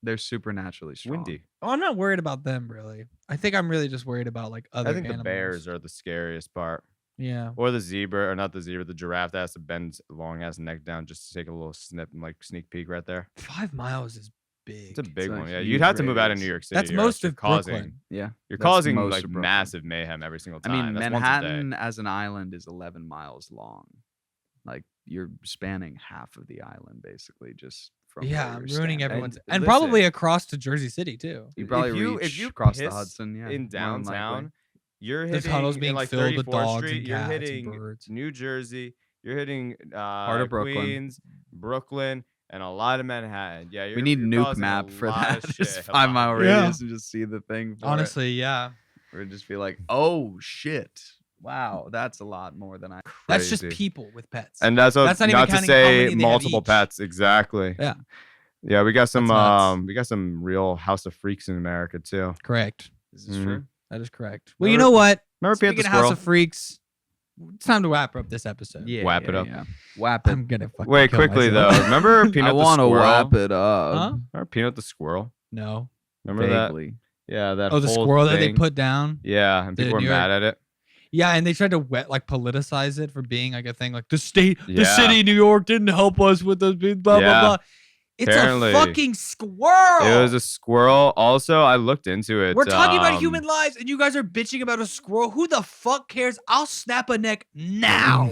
They're supernaturally strong. Windy. Oh, I'm not worried about them really. I think I'm really just worried about like other. I think animals. the bears are the scariest part. Yeah. Or the zebra, or not the zebra, the giraffe that has to bend long ass neck down just to take a little snip and like sneak peek right there. 5 miles is big. It's a big a one. Yeah, huge you'd have to move out of radius. New York City. That's or else most you're of causing, Brooklyn. Yeah. You're That's causing most like of Brooklyn. massive mayhem every single I time. mean, That's once a day. Manhattan as an island is 11 miles long. Like you're spanning half of the island basically just from Yeah, where I'm you're ruining standing. everyone's, And and probably listen. across to Jersey City too. You probably if reach you across the piss Hudson, yeah. in more than likely. downtown, you're The hitting tunnels in, being like filled with 34th dogs Street, and you're cats and hitting birds. New Jersey, you're hitting Part of Brooklyn. Queens, Brooklyn, and a lot of Manhattan. Yeah, We need you're nuke causing a map for lot that. of Just shit. 5 mile Yeah. radius and just see the thing. For Honestly, yeah. it. Or just be like, oh shit, wow, that's a lot more than I. That's just Crazy. people with pets. And that's That's not even not to counting how many say they have multiple each. pets. Exactly. Yeah. Yeah, we got some That's nuts. real House of Freaks in America too. correct. Is this Mhm. true? That is correct. Well, you Remember- know what? Remember Peanut Speaking the of House Squirrel? of Freaks, it's time to wrap up this episode. Yeah. Whap it up. Yeah. Whap it. I'm gonna fucking Wait, kill quickly myself. though. Remember Peanut I the want to Squirrel? wrap it up. Huh? Remember Peanut the Squirrel? No. Remember that? Vaguely. Yeah, that Oh, the whole squirrel that they thing. put down. Yeah, and the people were New York- mad at it. Yeah, and they tried to politicize it for being like a thing. Like the Yeah. city, New York didn't help us with the blah Yeah. blah blah. It's Apparently. a fucking squirrel. It was a squirrel. Also, I looked into it. We're talking about um, human lives, and you guys are bitching about a squirrel. Who the fuck cares? I'll snap a neck now.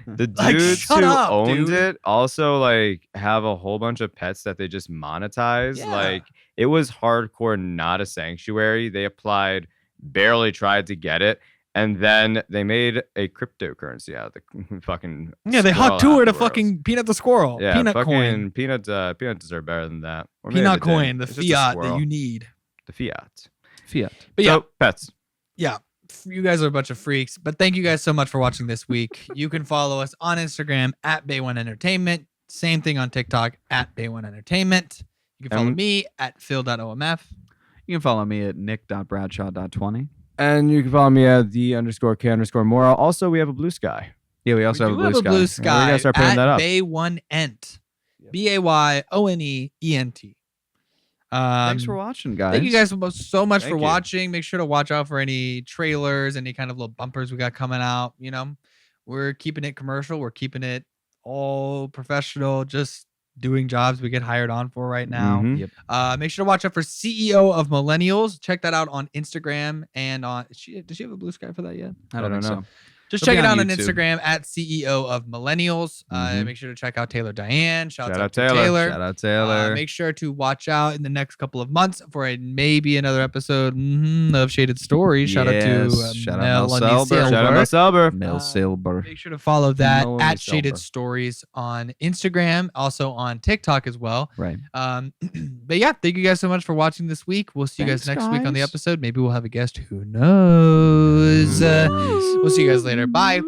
The Like, dudes shut who up, owned dude. it also like have a whole bunch of pets that they just monetize. Yeah. Like it was hardcore, not a sanctuary. They applied, barely tried to get it, and then they made a cryptocurrency out of the fucking Yeah, they squirrel hot tour to afterwards. fucking Peanut the Squirrel. Yeah, Peanut fucking coin. Peanut deserve better than that. Or maybe Peanut they didn't. coin, the It's just a fiat squirrel. that you need. The fiat. Fiat. But yeah, So, pets. yeah, you guys are a bunch of freaks. But thank you guys so much for watching this week. You can follow us on Instagram at Bay1 Entertainment. Same thing on TikTok at Bay1 Entertainment. You can follow And- me at phil.omf. You can follow me at nick.bradshaw.20. And you can follow me at _K_Moral. Also, we have a Blue Sky. Yeah, we also We have do a blue sky. Blue Yeah, we Sky gotta start putting at that up. Bay1Ent. Yep. BAYONEENT. Thanks for watching, guys. Thank you guys so much Thank for you. watching. Make sure to watch out for any trailers, any kind of little bumpers we got coming out. You know, we're keeping it commercial. We're keeping it all professional, just doing jobs we get hired on for right now. Mhm. Make sure to watch out for CEO of Millennials. Check that out on Instagram and on. Does she have a Blue Sky for that yet? I don't I think don't know. so. Just It'll check be it out on on YouTube. Instagram at CEO of Millennials. Mhm. Make sure to check out Taylor Diane. Shout out to Taylor. Taylor. Shout out Taylor. Make sure to watch out in the next couple of months for maybe another episode of Shaded Stories. Shout out to Yes. Shout out Mel Melanie Selber. Silver. Shout out Mel Selber. Mel uh, Silver. Make sure to follow that Melanie at Shaded Silver. Stories on Instagram, also on TikTok as well. Right. But yeah, thank you guys so much for watching this week. We'll see you guys Thanks, next week on the guys. episode. Maybe we'll have a guest. Who knows? We'll see you guys later. Bye.